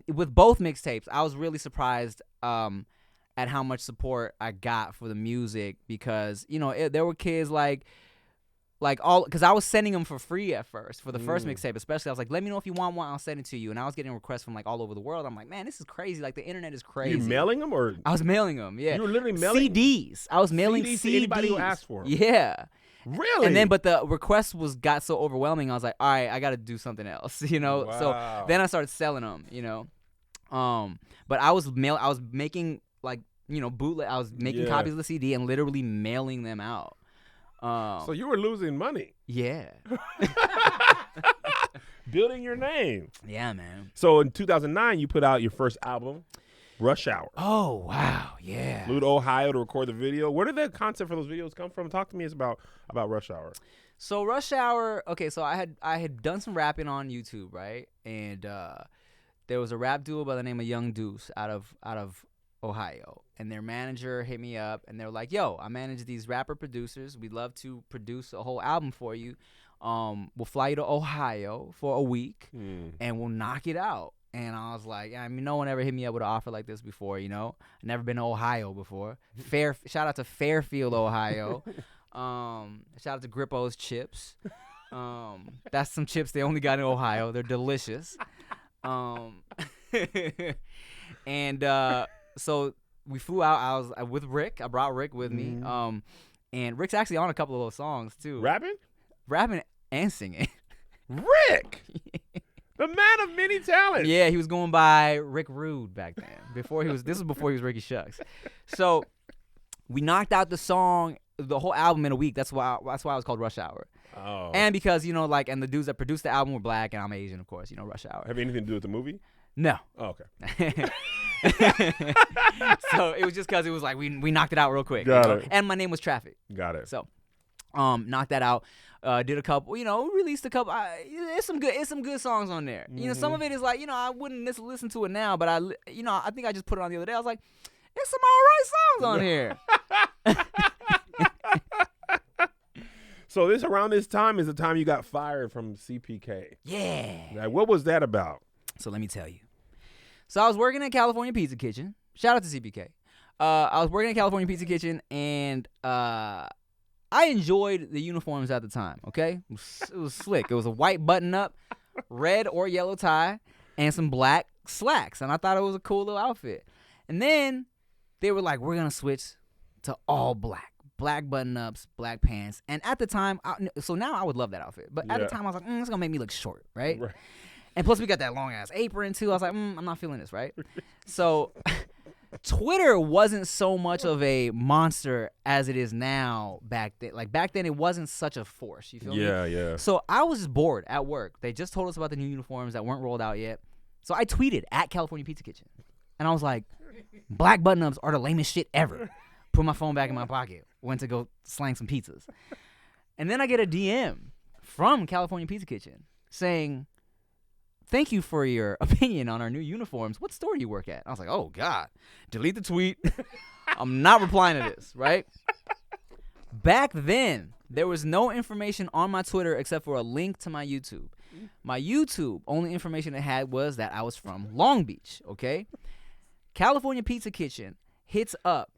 with both mixtapes, I was really surprised at how much support I got for the music because, you know, there were kids like all, because I was sending them for free at first for the first mixtape, especially. I was like, let me know if you want one, I'll send it to you. And I was getting requests from like all over the world. I'm like, man, this is crazy. Like the internet is crazy. You mailing them or? I was mailing them. Yeah. You were literally mailing CDs. I was mailing CDs to anybody who asked for them. Yeah. Really? And then, but the request got so overwhelming. I was like, all right, I got to do something else, you know. Wow. So then I started selling them, you know. But I was making like, you know, bootleg. I was making copies of the CD and literally mailing them out. So you were losing money. Yeah. Building your name. Yeah, man. So in 2009, you put out your first album, Rush Hour. Oh, wow. Yeah. Flew to Ohio to record the video. Where did the concept for those videos come from? Talk to me about Rush Hour. So Rush Hour, okay, so I had done some rapping on YouTube, right? And there was a rap duo by the name of Young Deuce out of Ohio, and their manager hit me up and they were like, yo, I manage these rapper producers, we'd love to produce a whole album for you. We'll fly you to Ohio for a week and we'll knock it out. And I was like, I mean, no one ever hit me up with an offer like this before, you know. I've never been to Ohio before. Shout out to Fairfield, Ohio. Shout out to Grippo's Chips. That's some chips they only got in Ohio. They're delicious. And so we flew out. I was with Rick. I brought Rick with me. And Rick's actually on a couple of those songs too. Rapping and singing. Rick, the man of many talents. Yeah, he was going by Rick Rude back then. This was before he was Ricky Shucks. So we knocked out the whole album in a week. That's why it was called Rush Hour. Oh. And because, you know, like, and the dudes that produced the album were black, and I'm Asian, of course, you know, Rush Hour. Have anything to do with the movie? No. Oh, okay. So it was just because it was like we knocked it out real quick. Got you know? it. And my name was Traffic. Got it. So knocked that out. Did a couple, you know, released a couple. It's some good songs on there. You know, some of it is like, you know, I wouldn't listen to it now, but I think I just put it on the other day. I was like, there's some all right songs on here. So around this time is the time you got fired from CPK. Yeah. Like, what was that about? So let me tell you. So I was working at California Pizza Kitchen. Shout out to CPK. I was working at California Pizza Kitchen, and I enjoyed the uniforms at the time, okay? It was slick. It was a white button-up, red or yellow tie, and some black slacks, and I thought it was a cool little outfit. And then they were like, we're going to switch to all black. Black button-ups, black pants. And at the time, so now I would love that outfit. But at the time, I was like, it's going to make me look short, right? And plus, we got that long-ass apron, too. I was like, I'm not feeling this, right? So Twitter wasn't so much of a monster as it is now back then. Like, back then, it wasn't such a force. You feel me? Yeah. So I was just bored at work. They just told us about the new uniforms that weren't rolled out yet. So I tweeted at California Pizza Kitchen. And I was like, black button-ups are the lamest shit ever. Put my phone back in my pocket. Went to go slang some pizzas. And then I get a DM from California Pizza Kitchen saying, thank you for your opinion on our new uniforms. What store do you work at? I was like, oh, God. Delete the tweet. I'm not replying to this, right? Back then, there was no information on my Twitter except for a link to my YouTube. My YouTube, only information it had was that I was from Long Beach, okay? California Pizza Kitchen hits up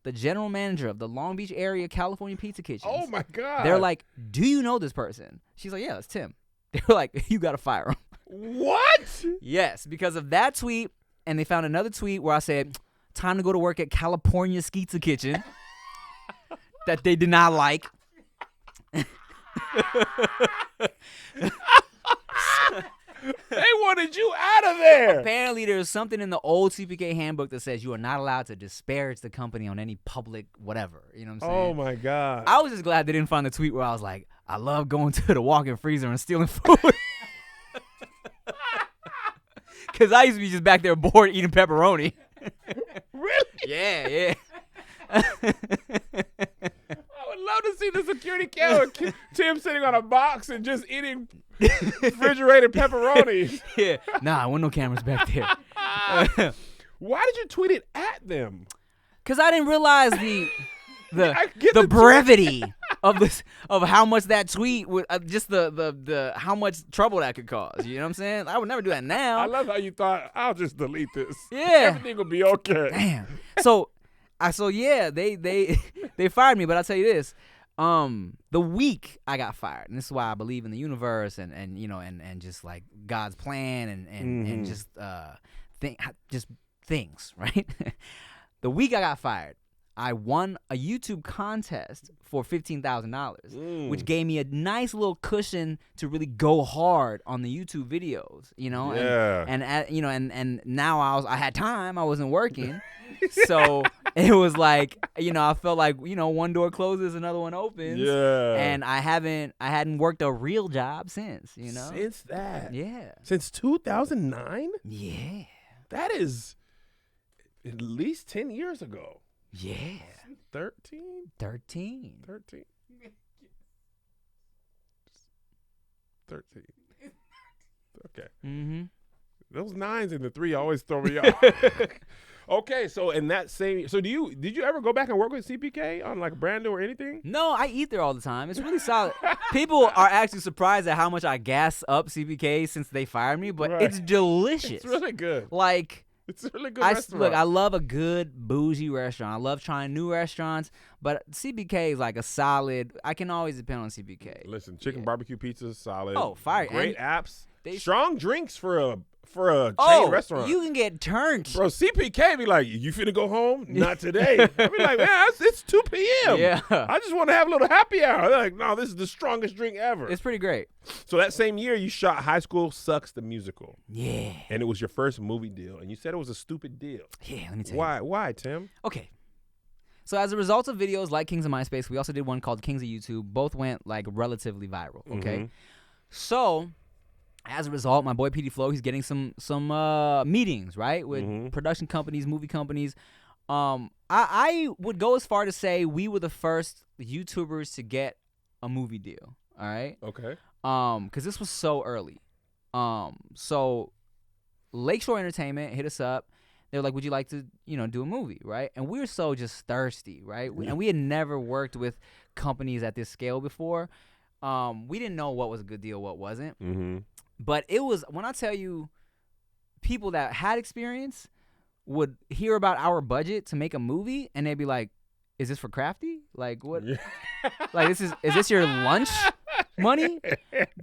the general manager of the Long Beach area California Pizza Kitchen. Oh, my God. They're like, do you know this person? She's like, yeah, it's Tim. They were like, you got to fire him. What? Yes, because of that tweet, and they found another tweet where I said, time to go to work at California Pizza Kitchen that they did not like. They wanted you out of there. Apparently, there's something in the old CPK handbook that says you are not allowed to disparage the company on any public whatever. You know what I'm saying? Oh, my God. I was just glad they didn't find the tweet where I was like, I love going to the walk-in freezer and stealing food. Because I used to be just back there bored eating pepperoni. Really? Yeah. I would love to see the security camera. Tim sitting on a box and just eating refrigerated pepperoni. Yeah. Nah, I want no cameras back there. Why did you tweet it at them? Because I didn't realize the brevity of this, of how much that tweet would, just the how much trouble that could cause. You know what I'm saying? I would never do that now. I love how you thought, I'll just delete this. Yeah. Everything will be okay. Damn. So yeah, they fired me, but I'll tell you this. The week I got fired, and this is why I believe in the universe and you know and just like God's plan and just things, right? The week I got fired, I won a YouTube contest for $15,000, which gave me a nice little cushion to really go hard on the YouTube videos, you know. Yeah. And now I had time. I wasn't working, so it was like, you know, I felt like, you know, one door closes, another one opens. Yeah. And I hadn't worked a real job since, you know. Since that. Yeah. Since 2009. Yeah. That is at least 10 years ago. Yeah. 13? 13. 13. Okay. Mm-hmm. Those 9s and the 3 always throw me off. Okay, so in that same, so did you ever go back and work with CPK on like Brando or anything? No, I eat there all the time. It's really solid. People are actually surprised at how much I gas up CPK since they fired me, but it's delicious. It's really good. Like, it's a really good restaurant. Look, I love a good bougie restaurant. I love trying new restaurants, but CPK is like a solid. I can always depend on CPK. Listen, chicken barbecue pizza is solid. Oh, fire! Great apps. Strong drinks for a chain restaurant. You can get turned. Bro, CPK be like, you finna go home? Not today. I be like, man, it's 2 p.m. Yeah. I just want to have a little happy hour. They're like, no, this is the strongest drink ever. It's pretty great. So that same year, you shot High School Sucks the Musical. Yeah. And it was your first movie deal. And you said it was a stupid deal. Yeah, let me tell you. Why, Tim? Okay. So as a result of videos like Kings of MySpace, we also did one called Kings of YouTube. Both went like relatively viral, okay? Mhm. So as a result, my boy PD Flow, he's getting some meetings, right, with production companies, movie companies. I would go as far to say we were the first YouTubers to get a movie deal. All right. Okay. Because this was so early. So Lakeshore Entertainment hit us up. They were like, "Would you like to, do a movie?" Right? And we were so just thirsty, right? And we had never worked with companies at this scale before. We didn't know what was a good deal, what wasn't. Mm-hmm. But it was, when I tell you, people that had experience would hear about our budget to make a movie, and they'd be like, "Is this for Crafty? Like what? Yeah. Like is this your lunch money?"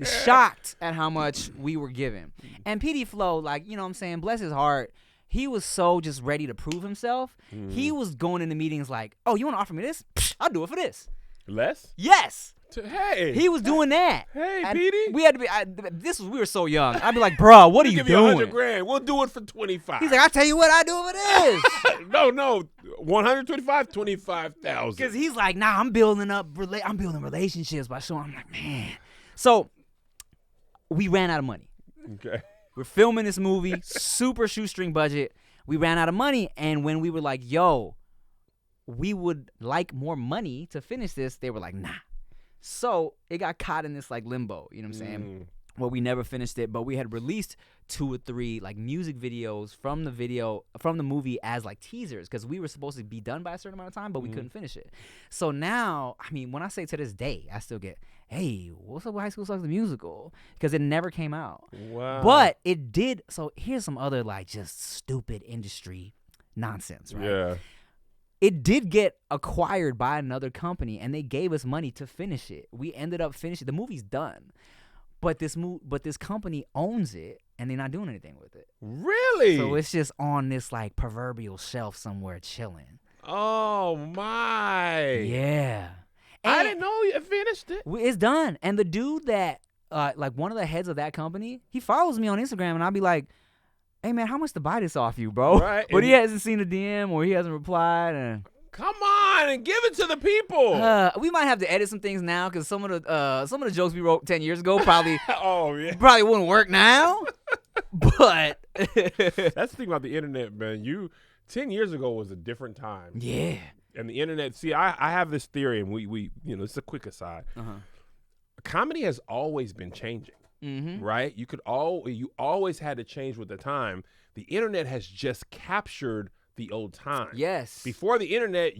Shocked at how much we were given. And PD Flow, like, you know what I'm saying, bless his heart, he was so just ready to prove himself. He was going into meetings like, "Oh, you want to offer me this? Psh, I'll do it for this." Less? Yes. Hey. He was doing that. Hey, and PD. we had to be. We were so young. I'd be like, "Bro, what are you give you doing?" $100,000. We'll do it for 25. He's like, "I'll tell you what, I do it for this." No, 125, 25,000. Because he's like, "Nah, I'm building relationships by showing." I'm like, man. So we ran out of money. Okay. We're filming this movie, super shoestring budget. We ran out of money, and when we were like, "Yo, we would like more money to finish this," they were like, "Nah." So it got caught in this like limbo, you know what I'm saying? Well, we never finished it, but we had released 2 or 3 like music videos from the movie as like teasers, because we were supposed to be done by a certain amount of time, but we couldn't finish it. So now, I mean, when I say to this day, I still get, "Hey, what's up with High School Sucks the Musical?" Because it never came out. Wow. But it did. So here's some other like just stupid industry nonsense, right? Yeah. It did get acquired by another company, and they gave us money to finish it. We ended up finishing. The movie's done, but this company owns it, and they're not doing anything with it. Really? So it's just on this like proverbial shelf somewhere chilling. Oh my. Yeah. I And didn't know you finished it. it's done. And the dude that like one of the heads of that company, he follows me on Instagram, and I'll be like, "Hey man, how much to buy this off you, bro?" Right. But he hasn't seen a DM or he hasn't replied. And Come on and give it to the people. we might have to edit some things now, because some of the jokes we wrote 10 years ago probably Oh yeah. probably wouldn't work now. But That's the thing about the internet, man. 10 years ago was a different time. yeah. And the internet, see, I have this theory, and we it's a quick aside. Comedy has always been changing. Right? You always had to change with the time. The internet has just captured the old time. Yes. Before the internet,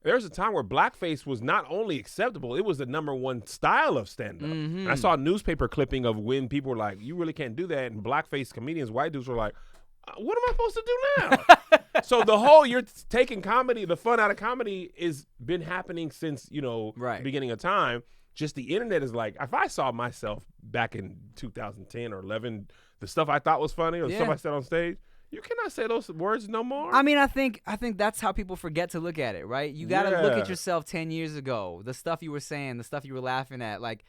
there's a time where blackface was not only acceptable, it was the number one style of stand-up. Mm-hmm. And I saw a newspaper clipping of when people were like, you really can't do that. And blackface comedians, white dudes were like, what am I supposed to do now? So the whole, you're taking comedy, the fun out of comedy has been happening since, the beginning of time. Just the internet is like, if I saw myself back in 2010 or 11, the stuff I thought was funny or the stuff I said on stage, you cannot say those words no more. I mean, I think that's how people forget to look at it, right? You got to look at yourself 10 years ago, the stuff you were saying, the stuff you were laughing at. Like,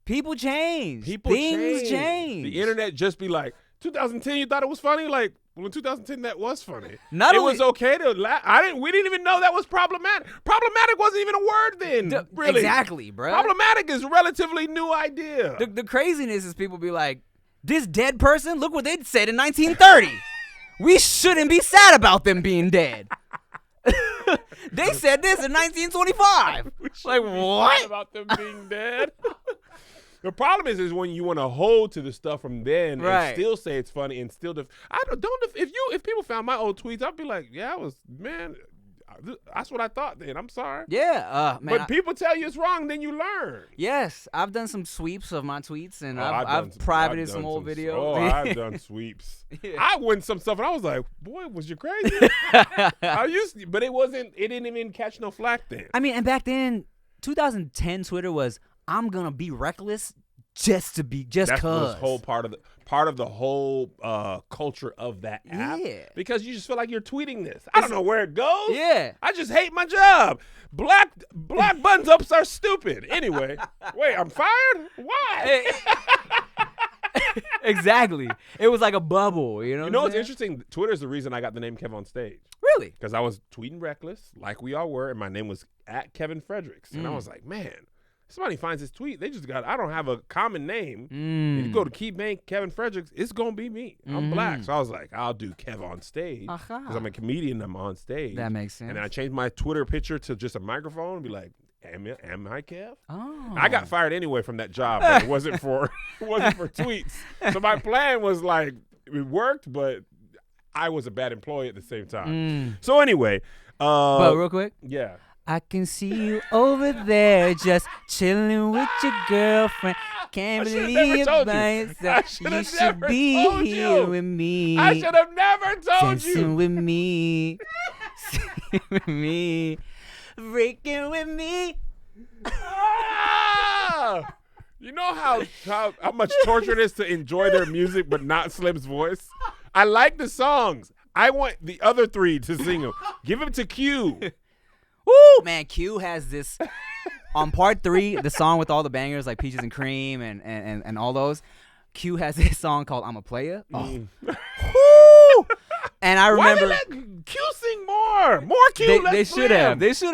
people change. Things change. The internet just be like, 2010, you thought it was funny? Like, well, in 2010, that was funny. It was okay to laugh. We didn't even know that was problematic. Problematic wasn't even a word then, really. Exactly, bro. Problematic is a relatively new idea. The craziness is people be like, this dead person, look what they said in 1930. We shouldn't be sad about them being dead. They said this in 1925. Like, what? About them being dead? The problem is when you want to hold to the stuff from then and still say it's funny and still if people found my old tweets, I'd be like, yeah, that's what I thought then. I'm sorry. Yeah, man. But people tell you it's wrong, then you learn. Yes, I've done some sweeps of my tweets, and I've privated some old videos. Oh, I've done sweeps. Yeah. I went some stuff, and I was like, boy, was you crazy? But it didn't even catch no flack then. I mean, and back then, 2010 Twitter was, I'm gonna be reckless just cause. That was whole part of the whole culture of that app. Yeah. Because you just feel like you're tweeting this. I don't know where it goes. Yeah. I just hate my job. Black buttons ups are stupid. Anyway, wait, I'm fired? Why? Exactly. It was like a bubble. You know what's interesting? Twitter is the reason I got the name KevOnStage. Really? Because I was tweeting reckless, like we all were, and my name was @KevinFredericks, and I was like, man. Somebody finds this tweet, I don't have a common name. If you go to KeyBank, Kevin Fredericks, it's going to be me. I'm black. So I was like, I'll do KevOnStage because I'm a comedian. I'm on stage. That makes sense. And then I changed my Twitter picture to just a microphone and be like, am I Kev? Oh. I got fired anyway from that job, but it wasn't for tweets. So my plan was like, it worked, but I was a bad employee at the same time. So anyway. But real quick. Yeah. I can see you over there just chilling with your girlfriend. Can't believe you're by yourself. You should be here with me. I should have never told you. Dancing with me. Singing with me. Breaking with me. You know how much torture it is to enjoy their music but not Slim's voice? I like the songs. I want the other three to sing them. Give them to Q. Woo, man, Q has this on part 3, the song with all the bangers like Peaches and Cream and all those. Q has this song called I'm a Player. Oh. Woo! And I remember why did let Q sing more Q. They should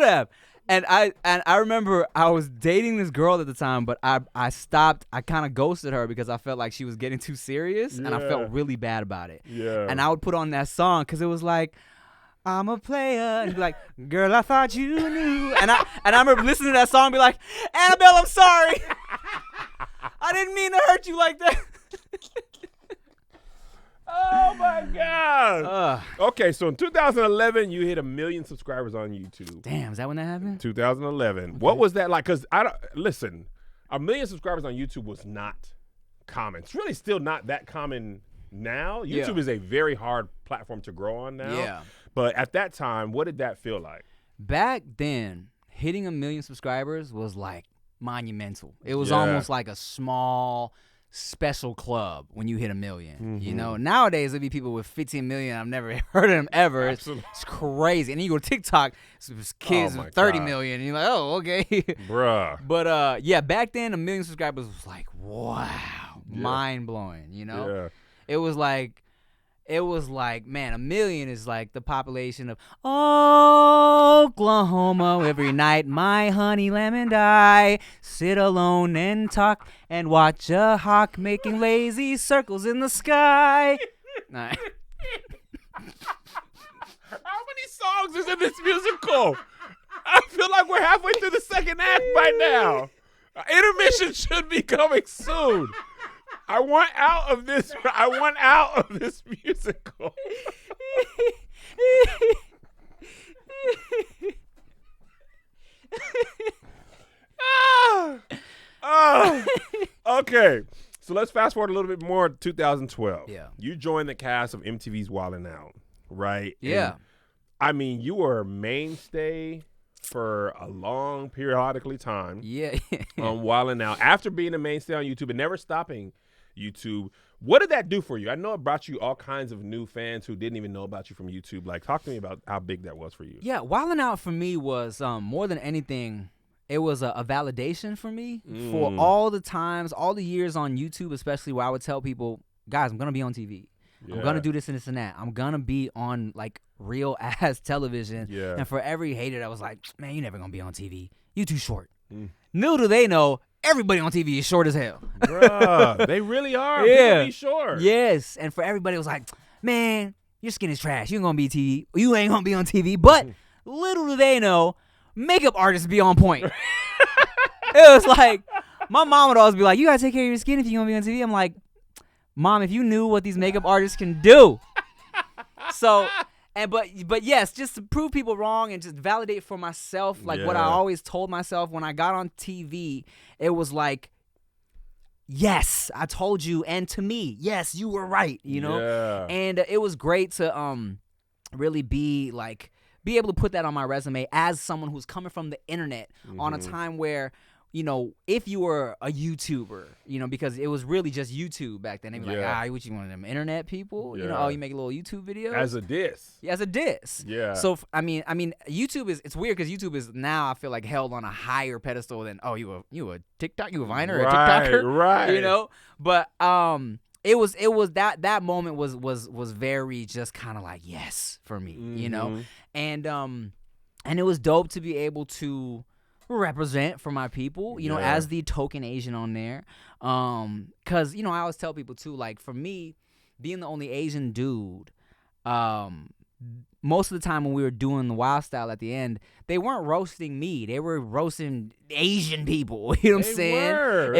have. And I remember I was dating this girl at the time, but I stopped. I kind of ghosted her because I felt like she was getting too serious, and I felt really bad about it. Yeah. And I would put on that song because it was like, I'm a player, and be like, girl, I thought you knew. And I remember listening to that song and be like, Annabelle, I'm sorry. I didn't mean to hurt you like that. Oh my God. Okay, so in 2011, you hit 1 million subscribers on YouTube. Damn, is that when that happened? 2011. Okay. What was that like? Because listen, 1 million subscribers on YouTube was not common. It's really still not that common now. YouTube is a very hard platform to grow on now. Yeah. But at that time, what did that feel like? Back then, hitting 1 million subscribers was like monumental. It was almost like a small special club when you hit 1 million. Mm-hmm. You know, nowadays there'd be people with 15 million. I've never heard of them ever. It's crazy. And then you go to TikTok, it's kids with 30 million. And you're like, oh, okay. Bruh. But yeah, back then 1 million subscribers was like, wow, mind blowing. You know, it was like, man, 1 million is like the population of Oklahoma. Every night, my honey lamb and I sit alone and talk and watch a hawk making lazy circles in the sky. How many songs is in this musical? I feel like we're halfway through the second act by now. Intermission should be coming soon. I want out of this musical. Okay. So let's fast forward a little bit more to 2012. Yeah. You joined the cast of MTV's Wildin' Out, right? Yeah. And, I mean, you were a mainstay for a long periodically time Yeah. on Wildin' Out. After being a mainstay on YouTube and never stopping YouTube, what did that do for you? I know it brought you all kinds of new fans who didn't even know about you from YouTube. Like, talk to me about how big that was for you. Yeah, Wildin' Out for me was more than anything, it was a validation for me for all the times, all the years on YouTube, especially where I would tell people, guys, I'm going to be on TV. Yeah. I'm going to do this and this and that. I'm going to be on, like, real-ass television. Yeah. And for every hater that was like, man, you're never going to be on TV. You too short. Little do they know, everybody on TV is short as hell. Bruh, they really are. Yeah. People be short. Yes. And for everybody, it was like, man, your skin is trash. You ain't going to be TV. You ain't going to be on TV. But little do they know, makeup artists be on point. It was like, my mom would always be like, you gotta take care of your skin if you're gonna be on TV. I'm like, Mom, if you knew what these makeup artists can do. So, but yes, just to prove people wrong and just validate for myself, like what I always told myself when I got on TV, it was like, yes, I told you, and to me, yes, you were right, you know? Yeah. And it was great to really be able to put that on my resume as someone who's coming from the internet on a time where, you know, if you were a YouTuber, you know, because it was really just YouTube back then. They'd be like, what you one of them internet people? You know, oh, you make a little YouTube video? As a diss. Yeah, as a diss. Yeah. So, I mean, YouTube it's weird because YouTube is now, I feel like, held on a higher pedestal than, oh, you a TikTok, you a Viner, or a TikToker? Right. You know? But, it was that moment was very just kind of like yes for me, you know, and it was dope to be able to represent for my people, you know, as the token Asian on there, cause you know I always tell people too, like for me, being the only Asian dude, most of the time when we were doing the Wild Style at the end, they weren't roasting me, they were roasting Asian people. You know what I'm saying?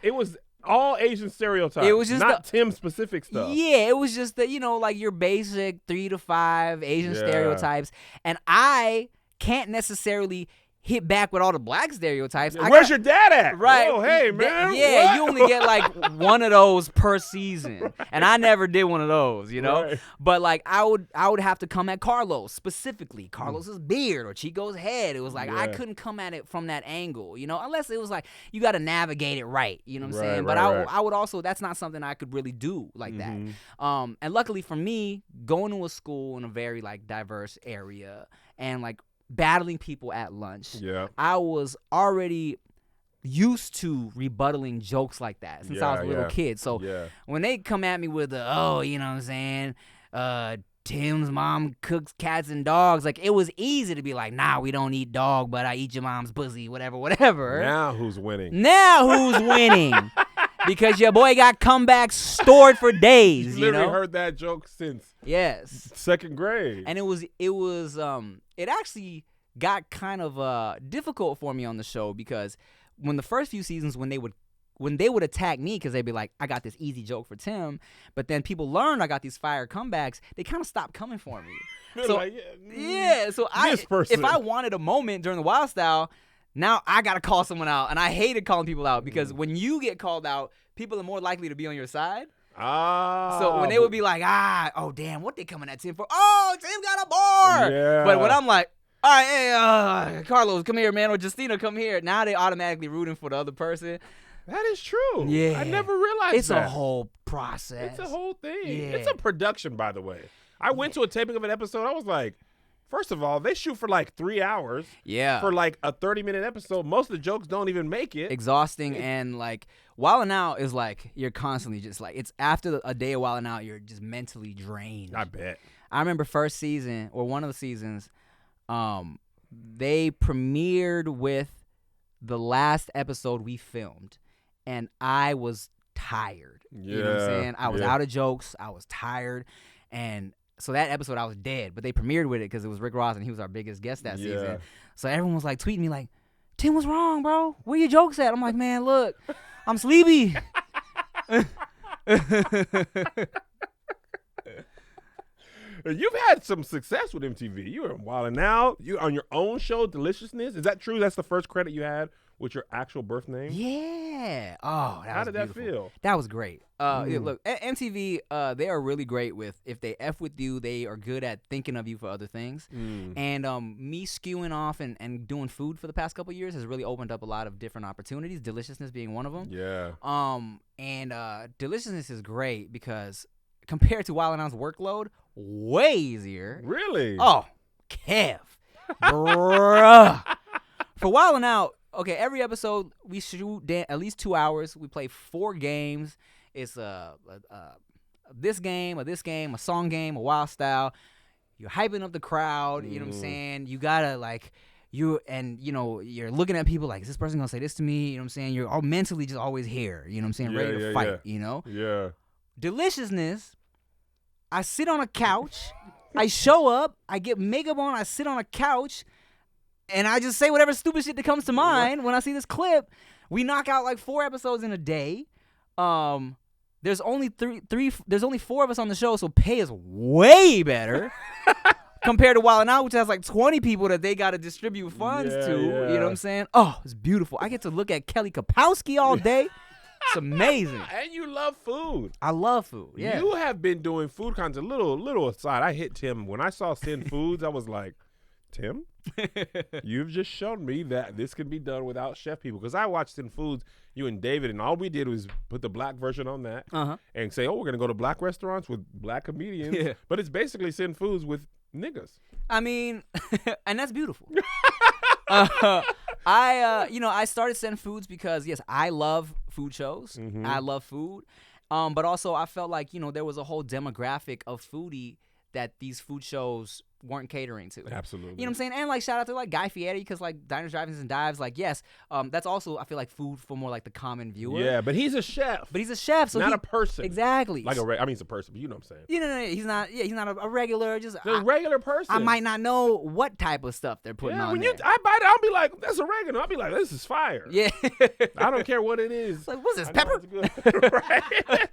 It was all Asian stereotypes. It was just not Tim specific stuff. Yeah, it was just that, you know, like your basic 3 to 5 Asian stereotypes. And I can't necessarily hit back with all the black stereotypes. Where's your dad at? Right. Oh, hey, man. Yeah, what? you only get like one of those per season. And I never did one of those, you know? Right. But like I would have to come at Carlos specifically. Carlos's beard or Chico's head. It was like I couldn't come at it from that angle, you know? Unless it was like you got to navigate it right, you know what I'm saying? But I would also, that's not something I could really do like that. And luckily for me, going to a school in a very like diverse area and like battling people at lunch, I was already used to rebuttaling jokes like that since I was a little kid. So when they come at me with the, oh, you know what I'm saying, Tim's mom cooks cats and dogs, like it was easy to be like, nah, we don't eat dog, but I eat your mom's pussy, whatever. Now who's winning? Because your boy got comebacks stored for days, you literally know? heard that joke since second grade. And it actually got kind of difficult for me on the show because when the first few seasons, when they would attack me because they'd be like, I got this easy joke for Tim, but then people learned I got these fire comebacks, they kind of stopped coming for me. So like, so if I wanted a moment during the Wild Style, now I gotta call someone out, and I hated calling people out because when you get called out, people are more likely to be on your side. So when they would be like, oh damn, what they coming at Tim for? Oh, Tim got a bar. Yeah. But when I'm like, all right, hey, Carlos, come here, man, or Justina, come here. Now they automatically rooting for the other person. That is true. Yeah. I never realized it's that. a whole process. It's a whole thing. Yeah. It's a production, by the way. I went to a taping of an episode. I was like, first of all, they shoot for like 3 hours. Yeah. For like a 30-minute episode. Most of the jokes don't even make it. Exhausting. And like, Wildin' Out is like, you're constantly just like, it's after a day of Wildin' Out, you're just mentally drained. I bet. I remember first season, or one of the seasons, they premiered with the last episode we filmed. And I was tired. Yeah. You know what I'm saying? I was out of jokes. I was tired. And so that episode, I was dead. But they premiered with it because it was Rick Ross, and he was our biggest guest that season. So everyone was like tweeting me like, Tim, what's wrong, bro? Where your jokes at? I'm like, man, look, I'm sleepy. You've had some success with MTV. You were Wildin' Out. You on your own show, Deliciousness. Is that true? That's the first credit you had with your actual birth name? Yeah. Oh, How did that feel? That was great. Look, MTV, they are really great with, if they F with you, they are good at thinking of you for other things. And me skewing off and doing food for the past couple of years has really opened up a lot of different opportunities, Deliciousness being one of them. Yeah. And Deliciousness is great because compared to Wild 'N Out's workload, way easier. Really? Oh, Kev. Bruh. For Wild 'N Out, okay, every episode we shoot at least 2 hours. We play 4 games. It's this game, a song game, a wild style. You're hyping up the crowd. You know what I'm saying? You gotta you're looking at people like, is this person gonna say this to me? You know what I'm saying? You're all mentally just always here. You know what I'm saying? Ready to fight. You know? Yeah. Deliciousness. I sit on a couch. I show up. I get makeup on. I sit on a couch. And I just say whatever stupid shit that comes to mind when I see this clip. We knock out like 4 episodes in a day. There's only 4 of us on the show, so pay is way better compared to Wild 'N Out, which has like 20 people that they got to distribute funds to. You know what I'm saying? Oh, it's beautiful. I get to look at Kelly Kapowski all day. It's amazing. And you love food. I love food. Yeah. You have been doing food content. Little aside. I hit Tim when I saw Sin Foods. I was like, Tim, you've just shown me that this can be done without chef people. Because I watched Sin Foods, you and David, and all we did was put the black version on that and say, oh, we're going to go to black restaurants with black comedians. Yeah. But it's basically Sin Foods with niggas. I mean, and that's beautiful. I started Sin Foods because, yes, I love food shows. I love food. But also I felt like, there was a whole demographic of foodie that these food shows weren't catering to. Absolutely. You know what I'm saying? And like shout out to like Guy Fieri, because like Diners, Drive-Ins, and Dives, like yes, that's also I feel like food for more like the common viewer. Yeah, but he's a chef. So not a person. Exactly. Like he's a person, but you know what I'm saying. No, he's not. Yeah, he's not a regular. Just a regular person. I might not know what type of stuff they're putting on. When I bite it, I'll be like, that's oregano. I'll be like, this is fire. Yeah. I don't care what it is. It's like, what's this, pepper? Right.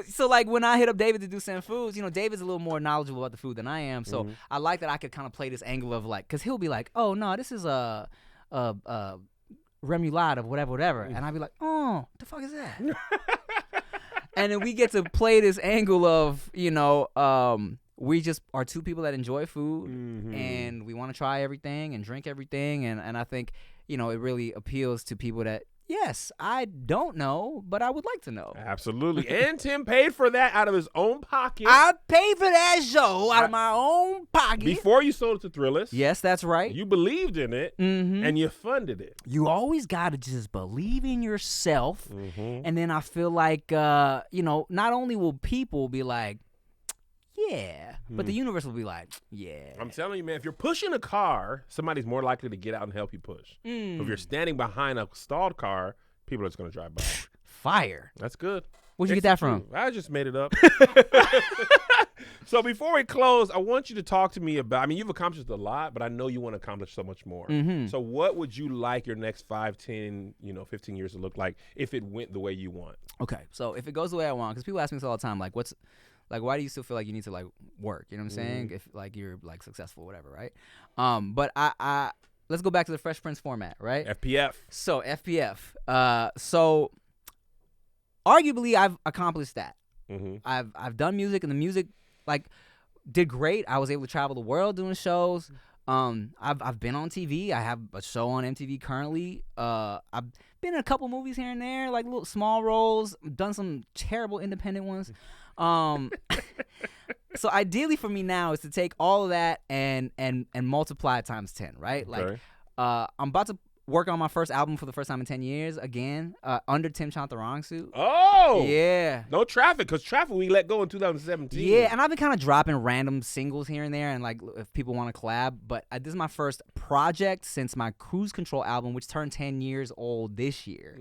So like when I hit up David to do Sin Foods, David's a little more knowledgeable about the food than I am. So I like that I could kind of play this angle of like, because he'll be like, oh no, this is a remoulade of whatever, and I'll be like, oh, the fuck is that? And then we get to play this angle of, we just are 2 people that enjoy food, and we want to try everything and drink everything, and I think, it really appeals to people that, yes, I don't know, but I would like to know. Absolutely. And Tim paid for that out of his own pocket. I paid for that show out of my own pocket. Before you sold it to Thrillist. Yes, that's right. You believed in it, and you funded it. You always got to just believe in yourself. And then I feel like, not only will people be like, yeah, but the universe will be like, yeah. I'm telling you, man, if you're pushing a car, somebody's more likely to get out and help you push. If you're standing behind a stalled car, people are just going to drive by. Fire. That's good. Where'd you get that from? I just made it up. So before we close, I want you to talk to me about, you've accomplished a lot, but I know you want to accomplish so much more. So what would you like your next 5, 10, 15 years to look like if it went the way you want? Okay, so if it goes the way I want, because people ask me this all the time, like, why do you still feel like you need to like work? You know what I'm saying? If like you're like successful, whatever, right? But I let's go back to the Fresh Prince format, right? FPF. So FPF. So arguably I've accomplished that. I've done music, and the music like did great. I was able to travel the world doing shows. I've been on TV. I have a show on MTV currently. I've been in a couple movies here and there, like little small roles. Done some terrible independent ones. So ideally for me now is to take all of that and multiply it times 10, right? Okay. Like, I'm about to work on my first album for the first time in 10 years again, under Tim Chantarangsu. Oh! Yeah. No Traffic, because Traffic we let go in 2017. Yeah, and I've been kind of dropping random singles here and there, and like if people want to collab, but this is my first project since my Cruise Control album, which turned 10 years old this year.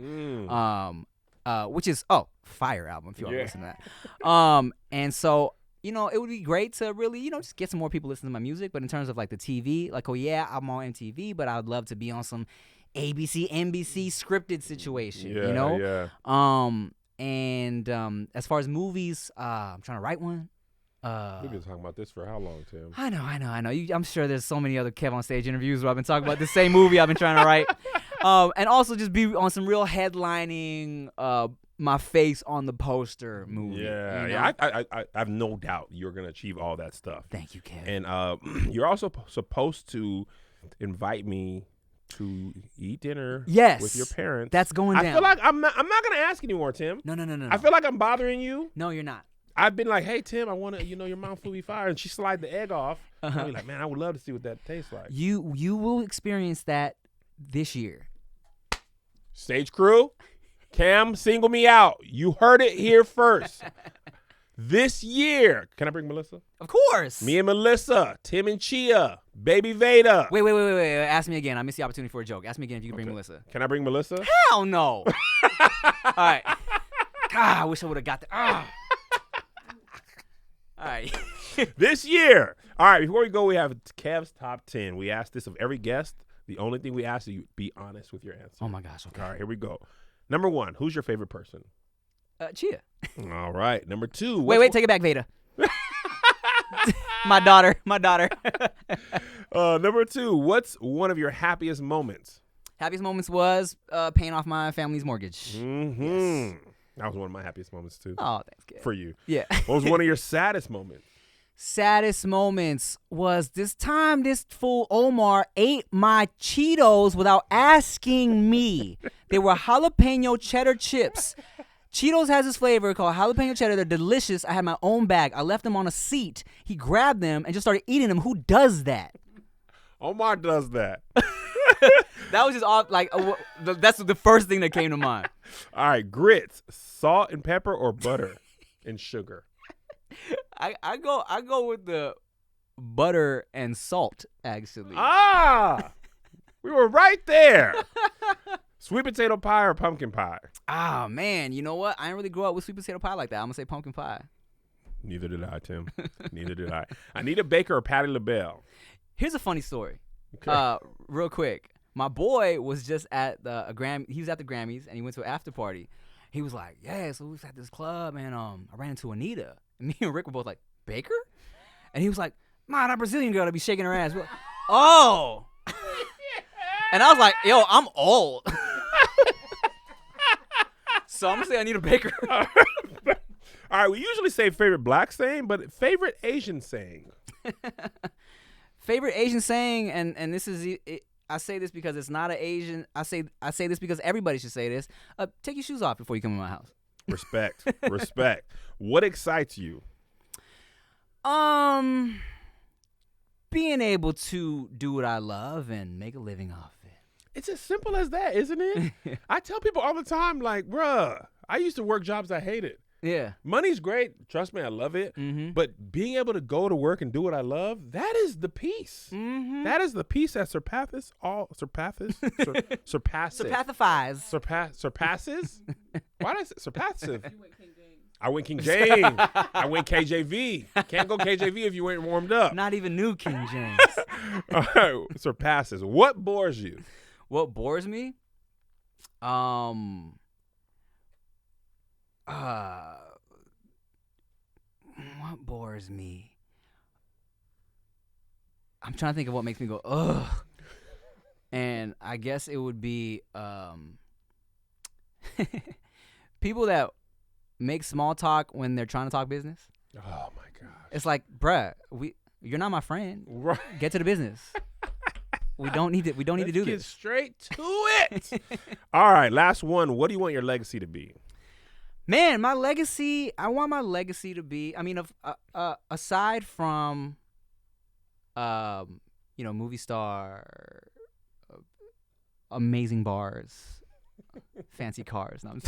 Which is, fire album if you want to listen to that. And so, it would be great to really, just get some more people listening to my music. But in terms of like the TV, like, oh yeah, I'm on MTV, but I'd love to be on some ABC, NBC scripted situation, Yeah. And as far as movies, I'm trying to write one. We've been talking about this for how long, Tim? I know. I'm sure there's so many other KevOnStage interviews where I've been talking about the same movie I've been trying to write. And also just be on some real headlining, my face on the poster movie. Yeah, you know? yeah. I have no doubt you're gonna achieve all that stuff. Thank you, Kev. And you're also supposed to invite me to eat dinner with your parents. That's going down. I feel like I'm not gonna ask anymore, Tim. No. I feel like I'm bothering you. No, you're not. I've been like, hey Tim, I want to, your mom flew me fire, and she slide the egg off. I'll be like, man, I would love to see what that tastes like. You will experience that this year. Stage crew, Cam, single me out. You heard it here first. This year, can I bring Melissa? Of course. Me and Melissa, Tim and Chia, Baby Veda. Wait. Ask me again. I missed the opportunity for a joke. Ask me again if you can bring Melissa. Can I bring Melissa? Hell no. All right. God, I wish I would have got that. All right. This year. All right, before we go, we have Kev's top 10. We asked this of every guest. The only thing we ask is you be honest with your answer. Oh, my gosh. Okay. All right, here we go. Number 1, who's your favorite person? Chia. All right. Number 2. Wait, take it back, Veda. My daughter. Number 2, what's one of your happiest moments? Happiest moments was paying off my family's mortgage. Mm-hmm. Yes. That was one of my happiest moments, too. Oh, thanks, kid. For you. Yeah. What was one of your saddest moments? Saddest moments was this time this fool Omar ate my Cheetos without asking me. They were jalapeno cheddar chips. Cheetos has this flavor called jalapeno cheddar. They're delicious. I had my own bag. I left them on a seat. He grabbed them and just started eating them. Who does that? Omar does that. That was just off. Like that's the first thing that came to mind. All right, grits, salt and pepper, or butter and sugar. I go with the butter and salt actually. We were right there. Sweet potato pie or pumpkin pie? Ah, man, you know what? I didn't really grow up with sweet potato pie like that. I'm gonna say pumpkin pie. Neither did I, Tim. Neither did I. Anita Baker or Patti LaBelle? Here's a funny story. Okay. Real quick. My boy was just at the He was at the Grammys and he went to an after party. He was like, "Yeah, so we was at this club and I ran into Anita." And me and Rick were both like, "Baker?" And he was like, "Man, that Brazilian girl to be shaking her ass." Oh. And I was like, "Yo, I'm old." So I'm gonna say Anita Baker. All right, we usually say favorite black saying, but favorite Asian saying. Favorite Asian saying, and this is I say this because it's not an Asian. I say this because everybody should say this. Take your shoes off before you come in my house. Respect. Respect. What excites you? Being able to do what I love and make a living off it. It's as simple as that, isn't it? I tell people all the time, like, bruh, I used to work jobs I hated. Yeah. Money's great. Trust me, I love it. Mm-hmm. But being able to go to work and do what I love, that is the peace. Mm-hmm. That is the peace that surpasses. Surpasses? Surpasses? Why did I say surpassive? I went King James. I went KJV. Can't go KJV if you ain't warmed up. Not even new King James. All right, surpasses. What bores you? What bores me? What bores me? I'm trying to think of what makes me go, ugh. And I guess it would be people that make small talk when they're trying to talk business. Oh my gosh. It's like, bruh, you're not my friend. Right. Get to the business. We don't need to do Let's this. get straight to it. All right, last one. What do you want your legacy to be? Man, my legacy, I want my legacy to be, I mean, aside from, movie star, amazing bars, fancy cars. No, I'm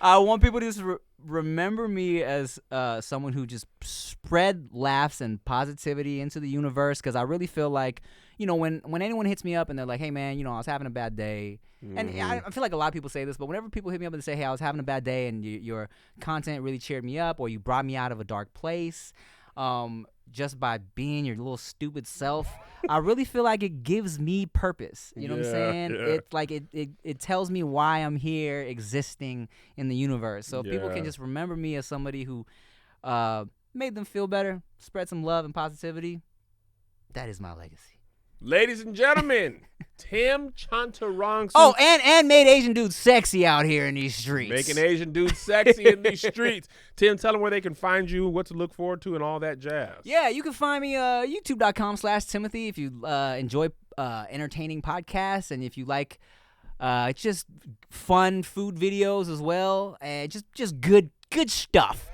I want people to just remember me as someone who just spread laughs and positivity into the universe, because I really feel like, when anyone hits me up and they're like, "Hey, man, I was having a bad day," and I feel like a lot of people say this, but whenever people hit me up and say, "Hey, I was having a bad day," and your content really cheered me up, or you brought me out of a dark place, just by being your little stupid self, I really feel like it gives me purpose. You know what I'm saying? Yeah. It's like it tells me why I'm here existing in the universe. So if people can just remember me as somebody who made them feel better, spread some love and positivity. That is my legacy. Ladies and gentlemen, Tim Chantarangsu. Oh, and made Asian dudes sexy out here in these streets. Making Asian dudes sexy in these streets. Tim, tell them where they can find you, what to look forward to, and all that jazz. Yeah, you can find me youtube.com/Timothy if you enjoy entertaining podcasts and if you like just fun food videos as well, and just good stuff.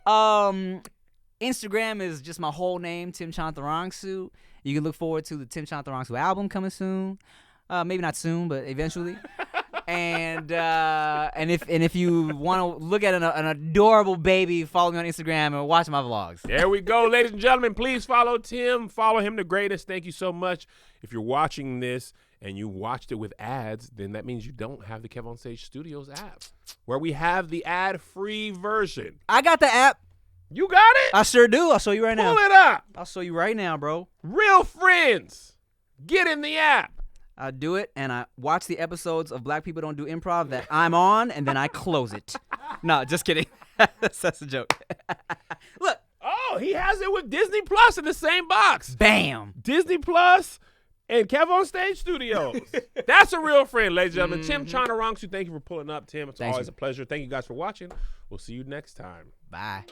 Instagram is just my whole name, Tim Chantarangsu. You can look forward to the Tim Chantarangsu album coming soon. Maybe not soon, but eventually. And if you want to look at an adorable baby, follow me on Instagram and watch my vlogs. There we go, ladies and gentlemen. Please follow Tim. Follow him to greatness. Thank you so much. If you're watching this and you watched it with ads, then that means you don't have the KevOnStage Studios app, where we have the ad-free version. I got the app. You got it? I sure do. I'll show you right now. Pull it up. I'll show you right now, bro. Real friends, get in the app. I do it, and I watch the episodes of Black People Don't Do Improv that I'm on, and then I close it. No, just kidding. That's a joke. Look. Oh, he has it with Disney Plus in the same box. Bam. Disney Plus and KevOnStage Studios. That's a real friend, ladies and gentlemen. Tim Chantarangsu, thank you for pulling up, Tim. It's always a pleasure. Thank you guys for watching. We'll see you next time. Bye.